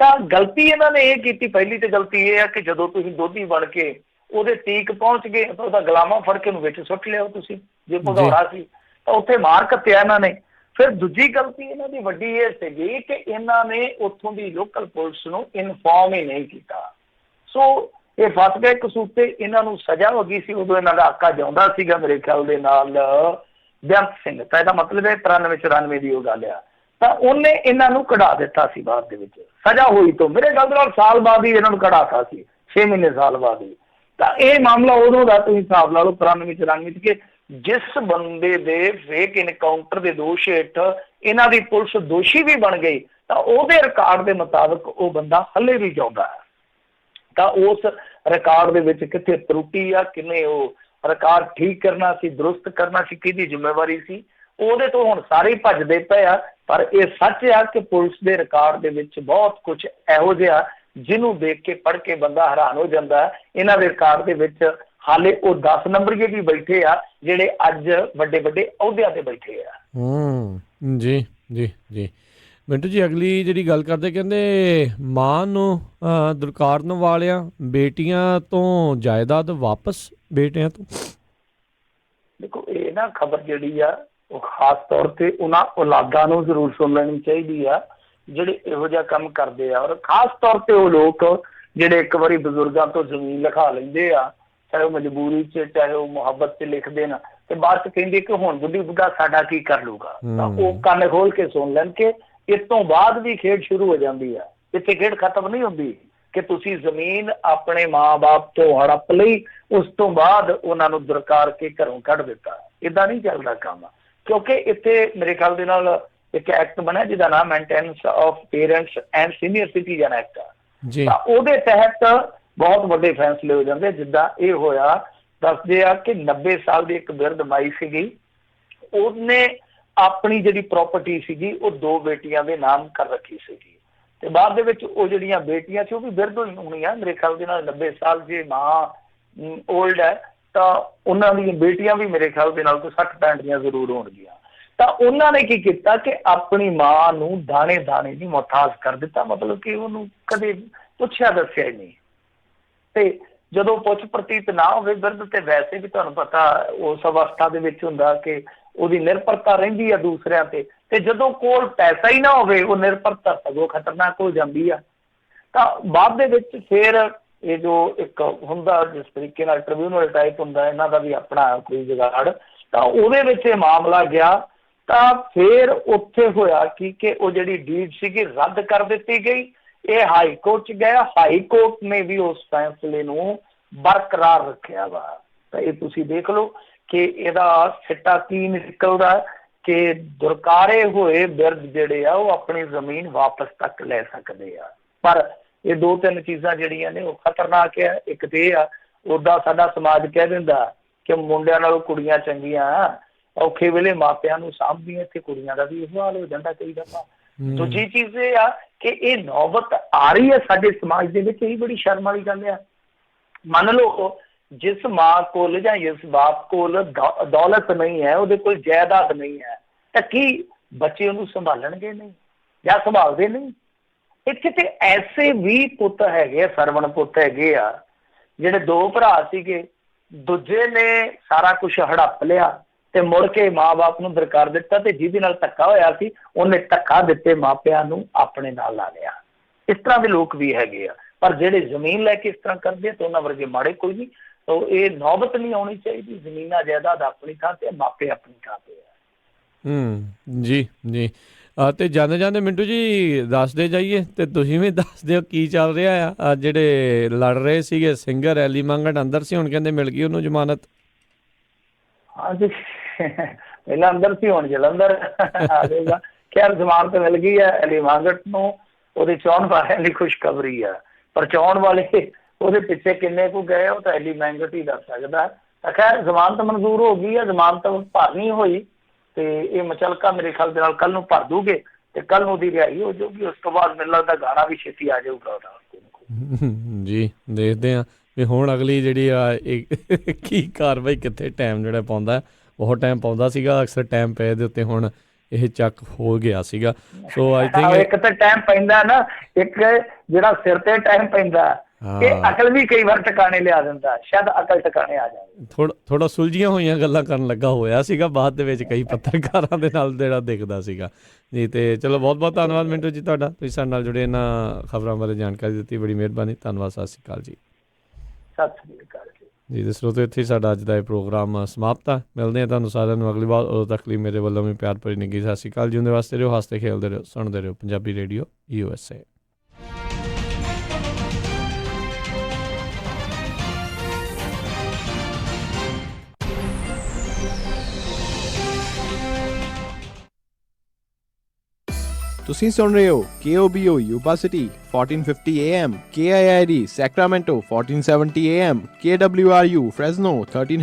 ਤਾਂ ਗਲਤੀ ਇਹਨਾਂ ਨੇ ਇਹ ਕੀਤੀ, ਪਹਿਲੀ ਤੇ ਗਲਤੀ ਇਹ ਆ ਕਿ ਜਦੋਂ ਤੁਸੀਂ ਦੋਧੀ ਬਣ ਕੇ ਉਹਦੇ ਤੀਕ ਪਹੁੰਚ ਗਏ ਤਾਂ ਉਹਦਾ ਗੁਲਾਮਾਂ ਫੜ ਕੇ ਉਹਨੂੰ ਵਿੱਚ ਸੁੱਟ ਲਿਆ ਤੁਸੀਂ, ਜੇ ਭਗੌੜਾ ਸੀ ਤਾਂ ਉੱਥੇ ਮਾਰ ਕੱਟਿਆ ਇਹਨਾਂ ਨੇ। ਫਿਰ ਦੂਜੀ ਗਲਤੀ ਇਹਨਾਂ ਦੀ ਵੱਡੀ ਇਹ ਸੀਗੀ ਕਿ ਇਹਨਾਂ ਨੇ ਉੱਥੋਂ ਦੀ ਲੋਕਲ ਪੁਲਿਸ ਨੂੰ ਇਨਫੋਰਮ ਹੀ ਨਹੀਂ ਕੀਤਾ। ਸੋ ਇਹ ਫਸ ਗਏ ਕਸੂਰ ਤੇ, ਇਹਨਾਂ ਨੂੰ ਸਜ਼ਾ ਹੋ ਗਈ ਸੀ। ਉਦੋਂ ਇਹਨਾਂ ਦਾ ਆਕਾ ਜਿਉਂਦਾ ਸੀਗਾ ਮੇਰੇ ਖਿਆਲ ਦੇ ਨਾਲ ਬੇਅੰਤ ਸਿੰਘ, ਤਾਂ ਇਹਦਾ ਮਤਲਬ ਹੈ 93 94 ਦੀ ਉਹ ਗੱਲ ਆ। ਤਾਂ ਉਹਨੇ ਇਹਨਾਂ ਨੂੰ ਕਢਾ ਦਿੱਤਾ ਸੀ ਬਾਅਦ ਦੇ ਵਿੱਚ, ਸਜ਼ਾ ਹੋਈ ਤੋਂ ਮੇਰੇ ਖਿਆਲ ਦੇ ਨਾਲ ਸਾਲ ਬਾਅਦ ਹੀ ਇਹਨਾਂ ਨੂੰ ਕਢਾਤਾ ਸੀ, 6 ਮਹੀਨੇ ਸਾਲ ਬਾਅਦ ਹੀ। ਤਾਂ ਇਹ ਮਾਮਲਾ ਉਦੋਂ ਦਾ ਤੁਸੀਂ ਹਿਸਾਬ ਲਾ ਲਓ 93 94 ਕਿ ਜਿਸ ਬੰਦੇ ਦੇ ਫੇਕ ਇਨਕਾਊਂਟਰ ਦੇ ਦੋਸ਼ ਹੇਠ ਇਹਨਾਂ ਦੀ ਪੁਲਿਸ ਦੋਸ਼ੀ ਵੀ ਬਣ ਗਈ, ਤਾਂ ਉਹਦੇ ਰਿਕਾਰਡ ਦੇ ਮੁਤਾਬਕ ਉਹ ਬੰਦਾ ਹੱਲੇ ਵੀ ਜਿਉਂਦਾ ਹੈ। ਤਾਂ ਉਸ ਰਿਕਾਰਡ ਦੇ ਵਿੱਚ ਕਿੱਥੇ ਤਰੁੱਟੀ ਆ, ਕਿਵੇਂ ਉਹ ਰਿਕਾਰਡ ਠੀਕ ਕਰਨਾ ਸੀ, ਦਰੁਸਤ ਕਰਨਾ ਸੀ, ਕਿਹਦੀ ਜ਼ਿੰਮੇਵਾਰੀ ਸੀ, ਉਹਦੇ ਤੋਂ ਹੁਣ ਸਾਰੇ ਭੱਜਦੇ ਪਏ ਆ। ਪਰ ਇਹ ਸੱਚ ਆ ਕਿ ਪੁਲਿਸ ਦੇ ਰਿਕਾਰਡ ਦੇ ਵਿੱਚ ਬਹੁਤ ਕੁਝ ਇਹੋ ਜਿਹਾ ਜਿਹਨੂੰ ਦੇਖ ਕੇ ਪੜ੍ਹ ਕੇ ਬੰਦਾ ਹੈਰਾਨ ਹੋ ਜਾਂਦਾ। ਇਹਨਾਂ ਦੇ ਰਿਕਾਰਡ ਦੇ ਵਿੱਚ ਹਾਲੇ ਉਹ 10 ਨੰਬਰੀਏ ਵੀ ਬੈਠੇ ਆ ਜਿਹੜੇ ਅੱਜ ਵੱਡੇ ਵੱਡੇ ਅਹੁਦਿਆਂ ਤੇ ਬੈਠੇ ਆ। ਜੀ ਜੀ ਜੀ ਮਿੰਟੂ ਜੀ, ਅਗਲੀ ਜਿਹੜੀ ਗੱਲ ਕਰਦੇ, ਕਹਿੰਦੇ ਮਾਂ ਨੂੰ ਦੁਰਕਾਰਨ ਵਾਲਿਆਂ ਬੇਟੀਆਂ ਤੋਂ ਜਾਇਦਾਦ ਵਾਪਸ ਬੇਟਿਆਂ ਤੋਂ। ਦੇਖੋ ਇਹ ਨਾ ਖਬਰ ਜਿਹੜੀ ਆ ਉਹ ਖਾਸ ਤੌਰ ਤੇ ਉਹਨਾਂ ਔਲਾਦਾਂ ਨੂੰ ਜ਼ਰੂਰ ਸੁਣ ਲੈਣੀ ਚਾਹੀਦੀ ਆ ਜਿਹੜੇ ਇਹੋ ਜਿਹਾ ਕੰਮ ਕਰਦੇ ਆ, ਔਰ ਖਾਸ ਤੌਰ ਤੇ ਉਹ ਲੋਕ ਜਿਹੜੇ ਇੱਕ ਵਾਰੀ ਬਜ਼ੁਰਗਾਂ ਤੋਂ ਜ਼ਮੀਨ ਲਿਖਾ ਲੈਂਦੇ ਆ, ਚਾਹੇ ਉਹ ਮਜਬੂਰੀ 'ਚ ਚਾਹੇ ਉਹ ਮੁਹੱਬਤ 'ਚ ਲਿਖਦੇ ਨਾ, ਤੇ ਬਾਅਦ 'ਚ ਕਹਿੰਦੇ ਕਿ ਹੁਣ ਬੁੱਢੀ ਬੁੱਢਾ ਸਾਡਾ ਕੀ ਕਰ ਲੂਗਾ। ਤਾਂ ਉਹ ਕੰਨ ਖੋਲ ਕੇ ਸੁਣ ਲੈਣ ਕਿ ਇਸ ਤੋਂ ਬਾਅਦ ਵੀ ਖੇਡ ਸ਼ੁਰੂ ਹੋ ਜਾਂਦੀ ਆ, ਇੱਥੇ ਖੇਡ ਖਤਮ ਨਹੀਂ ਹੁੰਦੀ ਕਿ ਤੁਸੀਂ ਜ਼ਮੀਨ ਆਪਣੇ ਮਾਂ-ਬਾਪ ਤੋਂ ਹੜਪ ਲਈ, ਉਸ ਤੋਂ ਬਾਅਦ ਉਹਨਾਂ ਨੂੰ ਦਰਕਾਰ ਕੇ ਘਰੋਂ ਕੱਢ ਦਿੱਤਾ। ਏਦਾਂ ਨਹੀਂ ਚੱਲਦਾ ਕੰਮ, ਕਿਉਂਕਿ ਇੱਥੇ ਮੇਰੇ ਖਿਆਲ ਦੇ ਨਾਲ ਇੱਕ ਐਕਟ ਬਣਿਆ ਜਿਹਦਾ ਨਾਮ maintenance of parents and senior citizen act ਆ। ਤਾਂ ਉਹਦੇ ਤਹਿਤ ਬਹੁਤ ਵੱਡੇ ਫੈਸਲੇ ਹੋ ਜਾਂਦੇ, ਜਿੱਦਾਂ ਇਹ ਹੋਇਆ। ਦੱਸਦੇ ਆ ਕਿ 90 ਸਾਲ ਦੀ ਇੱਕ ਬਿਰਧ ਮਾਈ ਸੀਗੀ, ਉਹਨੇ ਆਪਣੀ ਜਿਹੜੀ ਪ੍ਰੋਪਰਟੀ ਸੀਗੀ ਉਹ 2 ਬੇਟੀਆਂ ਦੇ ਨਾਮ ਕਰ ਰੱਖੀ ਸੀਗੀ, ਤੇ ਬਾਅਦ ਦੇ ਵਿੱਚ ਉਹ ਜਿਹੜੀਆਂ ਬੇਟੀਆਂ ਸੀ ਉਹ ਵੀ ਬਿਰਧ ਹੋਣੀਆਂ ਮੇਰੇ ਖਿਆਲ ਦੇ ਨਾਲ 90 ਸਾਲ। ਜੇ ਮਾਂ ਓਲਡ ਹੈ ਤਾਂ ਉਹਨਾਂ ਦੀਆਂ ਬੇਟੀਆਂ ਵੀ ਮੇਰੇ ਖਿਆਲ ਦੇ ਨਾਲ ਕੋਈ 60-65 ਦੀਆਂ ਜ਼ਰੂਰ ਹੋਣਗੀਆਂ। ਤਾਂ ਉਹਨਾਂ ਨੇ ਕੀ ਕੀਤਾ ਕਿ ਆਪਣੀ ਮਾਂ ਨੂੰ ਦਾਣੇ ਦਾਣੇ ਦੀ ਮੁਹਤਾਜ ਕਰ ਦਿੱਤਾ, ਮਤਲਬ ਕਿ ਉਹਨੂੰ ਕਦੇ ਪੁੱਛਿਆ ਦੱਸਿਆ ਹੀ ਨਹੀਂ। ਤੇ ਜਦੋਂ ਪੁੱਛ ਪ੍ਰਤੀਤ ਨਾ ਹੋਵੇ ਬਿਰਧ, ਤੇ ਵੈਸੇ ਵੀ ਤੁਹਾਨੂੰ ਪਤਾ ਉਸ ਅਵਸਥਾ ਦੇ ਵਿੱਚ ਹੁੰਦਾ ਕਿ ਉਹਦੀ ਨਿਰਭਰਤਾ ਰਹਿੰਦੀ ਆ ਦੂਸਰਿਆਂ ਤੇ, ਤੇ ਜਦੋਂ ਕੋਲ ਪੈਸਾ ਹੀ ਨਾ ਹੋਵੇ ਉਹ ਨਿਰਭਰਤਾ ਸਗੋਂ ਖਤਰਨਾਕ ਹੋ ਜਾਂਦੀ ਆ। ਤਾਂ ਬਾਅਦ ਦੇ ਵਿੱਚ ਫਿਰ ਇਹ ਜੋ ਇੱਕ ਹੁੰਦਾ ਜਿਸ ਤਰੀਕੇ ਨਾਲ ਟ੍ਰਿਬਿਊਨਲ ਟਾਈਪ ਹੁੰਦਾ, ਇਹਨਾਂ ਦਾ ਵੀ ਆਪਣਾ ਕੋਈ ਜੁਗਾੜ, ਤਾਂ ਉਹਦੇ ਵਿੱਚ ਇਹ ਮਾਮਲਾ ਗਿਆ। ਤਾਂ ਫਿਰ ਉੱਥੇ ਹੋਇਆ ਕਿ ਉਹ ਜਿਹੜੀ ਡੀਡ ਸੀਗੀ ਰੱਦ ਕਰ ਦਿੱਤੀ ਗਈ। ਇਹ ਹਾਈ ਕੋਰਟ 'ਚ ਗਿਆ, ਹਾਈ ਕੋਰਟ ਨੇ ਵੀ ਉਸ ਫੈਸਲੇ ਨੂੰ ਬਰਕਰਾਰ ਰੱਖਿਆ ਵਾ। ਤਾਂ ਇਹ ਤੁਸੀਂ ਦੇਖ ਲਓ ਕਿ ਇਹਦਾ ਸਿੱਟਾ ਕੀ ਨਿਕਲਦਾ ਕਿ ਦੁਰਕਾਰੇ ਹੋਏ ਬਿਰਧ ਜਿਹੜੇ ਆ ਉਹ ਆਪਣੀ ਜ਼ਮੀਨ ਵਾਪਸ ਤੱਕ ਲੈ ਸਕਦੇ ਆ। ਪਰ ਇਹ 2-3 ਚੀਜ਼ਾਂ ਜਿਹੜੀਆਂ ਨੇ ਉਹ ਖਤਰਨਾਕ ਆ। ਇੱਕ ਤੇ ਇਹ ਆ, ਉੱਦਾਂ ਸਾਡਾ ਸਮਾਜ ਕਹਿ ਦਿੰਦਾ ਕਿ ਮੁੰਡਿਆਂ ਨਾਲੋਂ ਕੁੜੀਆਂ ਚੰਗੀਆਂ, ਔਖੇ ਵੇਲੇ ਮਾਪਿਆਂ ਨੂੰ ਸਾਂਭਦੀਆਂ, ਇੱਥੇ ਕੁੜੀਆਂ ਦਾ ਵੀ ਇਹ ਹਾਲ ਹੋ ਜਾਂਦਾ ਕਈ ਦਫਾ। ਦੂਜੀ ਚੀਜ਼ ਇਹ ਆ ਕਿ ਇਹ ਨੌਬਤ ਆ ਰਹੀ ਹੈ ਸਾਡੇ ਸਮਾਜ ਦੇ ਵਿੱਚ, ਇਹ ਬੜੀ ਸ਼ਰਮ ਵਾਲੀ ਗੱਲ ਆ। ਮੰਨ ਲਓ ਜਿਸ ਮਾਂ ਕੋਲ ਜਾਂ ਜਿਸ ਬਾਪ ਕੋਲ ਦੌਲਤ ਨਹੀਂ ਹੈ, ਉਹਦੇ ਕੋਲ ਜਾਇਦਾਦ ਨਹੀਂ ਹੈ, ਤਾਂ ਕੀ ਬੱਚੇ ਉਹਨੂੰ ਸੰਭਾਲਣਗੇ ਨਹੀਂ ਜਾਂ ਸੰਭਾਲਦੇ ਨਹੀਂ? ਇੱਥੇ ਤੇ ਐਸੇ ਵੀ ਪੁੱਤ ਹੈਗੇ ਆ, ਸਰਵਣ ਪੁੱਤ ਹੈਗੇ ਆ, ਜਿਹੜੇ 2 ਭਰਾ ਸੀਗੇ, ਦੂਜੇ ਨੇ ਸਾਰਾ ਕੁਝ ਹੜੱਪ ਲਿਆ ਤੇ ਮੁੜ ਕੇ ਮਾਂ-ਬਾਪ ਨੂੰ ਦਰਕਾਰ ਦਿੱਤਾ, ਤੇ ਜਿਹਦੇ ਨਾਲ ਧੱਕਾ ਹੋਇਆ ਸੀ ਉਹਨੇ ਧੱਕਾ ਦਿੱਤੇ ਮਾਪਿਆਂ ਨੂੰ ਆਪਣੇ ਨਾਲ ਲਾ ਲਿਆ। ਇਸ ਤਰ੍ਹਾਂ ਦੇ ਲੋਕ ਵੀ ਹੈਗੇ ਆ, ਪਰ ਜਿਹੜੇ ਜ਼ਮੀਨ ਲੈ ਕੇ ਇਸ ਤਰ੍ਹਾਂ ਕਰਦੇ ਆ ਤਾਂ ਉਹਨਾਂ ਵਰਗੇ ਮਾੜੇ ਕੋਈ ਨਹੀਂ। ਤਾਂ ਇਹ ਨੌਬਤ ਨਹੀਂ ਆਉਣੀ ਚਾਹੀਦੀ। ਜ਼ਮੀਨਾਂ ਜਾਇਦਾਦ ਆਪਣੀ ਥਾਂ ਤੇ, ਮਾਪੇ ਆਪਣੀ ਥਾਂ ਤੇ ਆ। ਜੀ ਜੀ। ਤੇ ਜਾਂਦੇ ਜਾਂਦੇ ਮਿੰਟੂ ਜੀ ਦੱਸਦੇ ਜਾਈਏ, ਤੇ ਤੁਸੀਂ ਵੀ ਦੱਸ ਦਿਓ ਕੀ ਚੱਲ ਰਿਹਾ ਆ। ਜਿਹੜੇ ਲੜ ਰਹੇ ਸੀਗੇ ਸਿੰਗਰ ਐਲੀ ਮੰਗਟ ਅੰਦਰ ਸੀ, ਹੁਣ ਕਹਿੰਦੇ ਮਿਲ ਗਈ ਉਹਨੂੰ ਜ਼ਮਾਨਤ। ਹਾਂਜੀ, ਪਹਿਲਾਂ ਅੰਦਰ ਸੀ, ਹੁਣ ਜਲੰਧਰ ਆ ਜਾਏਗਾ। ਖੈਰ ਜ਼ਮਾਨਤ ਮਿਲ ਗਈ ਹੈ ਐਲੀ ਮੰਗਟ ਨੂੰ। ਉਹਦੇ ਚਾਹੁਣ ਵਾਲਿਆਂ ਲਈ ਖੁਸ਼ਖਬਰੀ ਆ, ਪਰ ਚਾਹੁਣ ਵਾਲੇ ਉਹਦੇ ਪਿੱਛੇ ਕਿੰਨੇ ਕੁ ਗਏ ਉਹ ਤਾਂ ਐਲੀ ਮੰਗਟ ਹੀ ਦੱਸ ਸਕਦਾ। ਤਾਂ ਖੈਰ ਜ਼ਮਾਨਤ ਮਨਜ਼ੂਰ ਹੋ ਗਈ ਹੈ, ਜ਼ਮਾਨਤ ਭਰ ਨਹੀਂ ਹੋਈ, ਤੇ ਇਹ ਮੁਚਲਕਾ ਮੇਰੇ ਖਿਆਲ ਦੇ ਨਾਲ ਕੱਲ ਨੂੰ ਭਰ ਦੂਗੇ ਤੇ ਕੱਲ ਨੂੰ ਉਹਦੀ ਰਿਹਾਈ ਹੋ ਜਾਊਗੀ। ਉਸ ਤੋਂ ਬਾਅਦ ਮੈਨੂੰ ਲੱਗਦਾ ਗਾਣਾ ਵੀ ਛੇਤੀ ਆ ਜਾਊਗਾ ਉਹਦਾ। ਜੀ ਦੇਖਦੇ ਹਾਂ ਵੀ ਹੁਣ ਅਗਲੀ ਜਿਹੜੀ ਆ ਕੀ ਕਾਰਵਾਈ, ਕਿੱਥੇ ਟਾਈਮ ਜਿਹੜਾ ਪਾਉਂਦਾ। ਬਹੁਤ ਟਾਈਮ ਪਾਉਂਦਾ ਸੀਗਾ ਅਕਸਰ, ਟਾਈਮ ਪਏ ਦੇ ਉੱਤੇ ਹੁਣ ਇਹ ਚੱਕ ਹੋ ਗਿਆ ਸੀਗਾ। ਸੋ ਆਈ ਥਿੰਕ ਇੱਕ ਤਾਂ ਟਾਈਮ ਪੈਂਦਾ ਨਾ, ਇੱਕ ਜਿਹੜਾ ਸਿਰ ਤੇ ਟਾਈਮ ਪੈਂਦਾ, ਇਹ ਅਕਲ ਵੀ ਕਈ ਵਾਰ ਟਿਕਾਣੇ ਲਿਆ ਦਿੰਦਾ। ਸ਼ਾਇਦ ਅਕਲ ਟਿਕਾਣੇ ਆ ਜਾਵੇ। ਥੋੜਾ ਸੁਲਝੀਆਂ ਹੋਈਆਂ ਗੱਲਾਂ ਕਰਨ ਲੱਗਾ ਹੋਇਆ ਸੀਗਾ ਬਾਅਦ ਦੇ ਵਿੱਚ ਕਈ ਪੱਤਰਕਾਰਾਂ ਦੇ ਨਾਲ ਜਿਹੜਾ ਦਿਖਦਾ ਸੀਗਾ ਜੀ। ਤੇ ਚਲੋ ਬਹੁਤ ਬਹੁਤ ਧੰਨਵਾਦ ਮਿੰਟੂ ਜੀ ਤੁਹਾਡਾ, ਤੁਸੀਂ ਸਾਡੇ ਨਾਲ ਜੁੜੇ ਇਹਨਾਂ ਖਬਰਾਂ ਬਾਰੇ ਜਾਣਕਾਰੀ ਦਿੱਤੀ, ਬੜੀ ਮਿਹਰਬਾਨੀ, ਧੰਨਵਾਦ। ਸਤਿ ਸ਼੍ਰੀ ਅਕਾਲ ਜੀ। ਸਤਿ ਸ਼੍ਰੀ ਅਕਾਲ ਜੀ। ਜੀ ਸਰੋਤਿਓ, ਇੱਥੇ ਹੀ ਸਾਡਾ ਅੱਜ ਦਾ ਇਹ ਪ੍ਰੋਗਰਾਮ ਸਮਾਪਤ ਆ। ਮਿਲਦੇ ਹਾਂ ਤੁਹਾਨੂੰ ਸਾਰਿਆਂ ਨੂੰ ਅਗਲੀ ਵਾਰ। ਉਦੋਂ ਤੱਕ ਲਈ ਮੇਰੇ ਵੱਲੋਂ ਵੀ ਪਿਆਰ ਭਰੀ ਨਿੱਘੀ ਸਤਿ ਸ਼੍ਰੀ ਅਕਾਲ। ਜਿਉਂਦੇ ਵਾਸਤੇ ਰਹੋ, ਹੱਸਦੇ ਖੇਡਦੇ ਰਹੋ, ਸੁਣਦੇ ਰਹੋ ਪੰਜਾਬੀ ਰੇਡੀਓ USA। ਤੁਸੀਂ ਸੁਣ ਰਹੇ ਹੋ KOBO Yuba city 1450 AM, KIID Sacramento 1470 AM, KWRU Fresno 13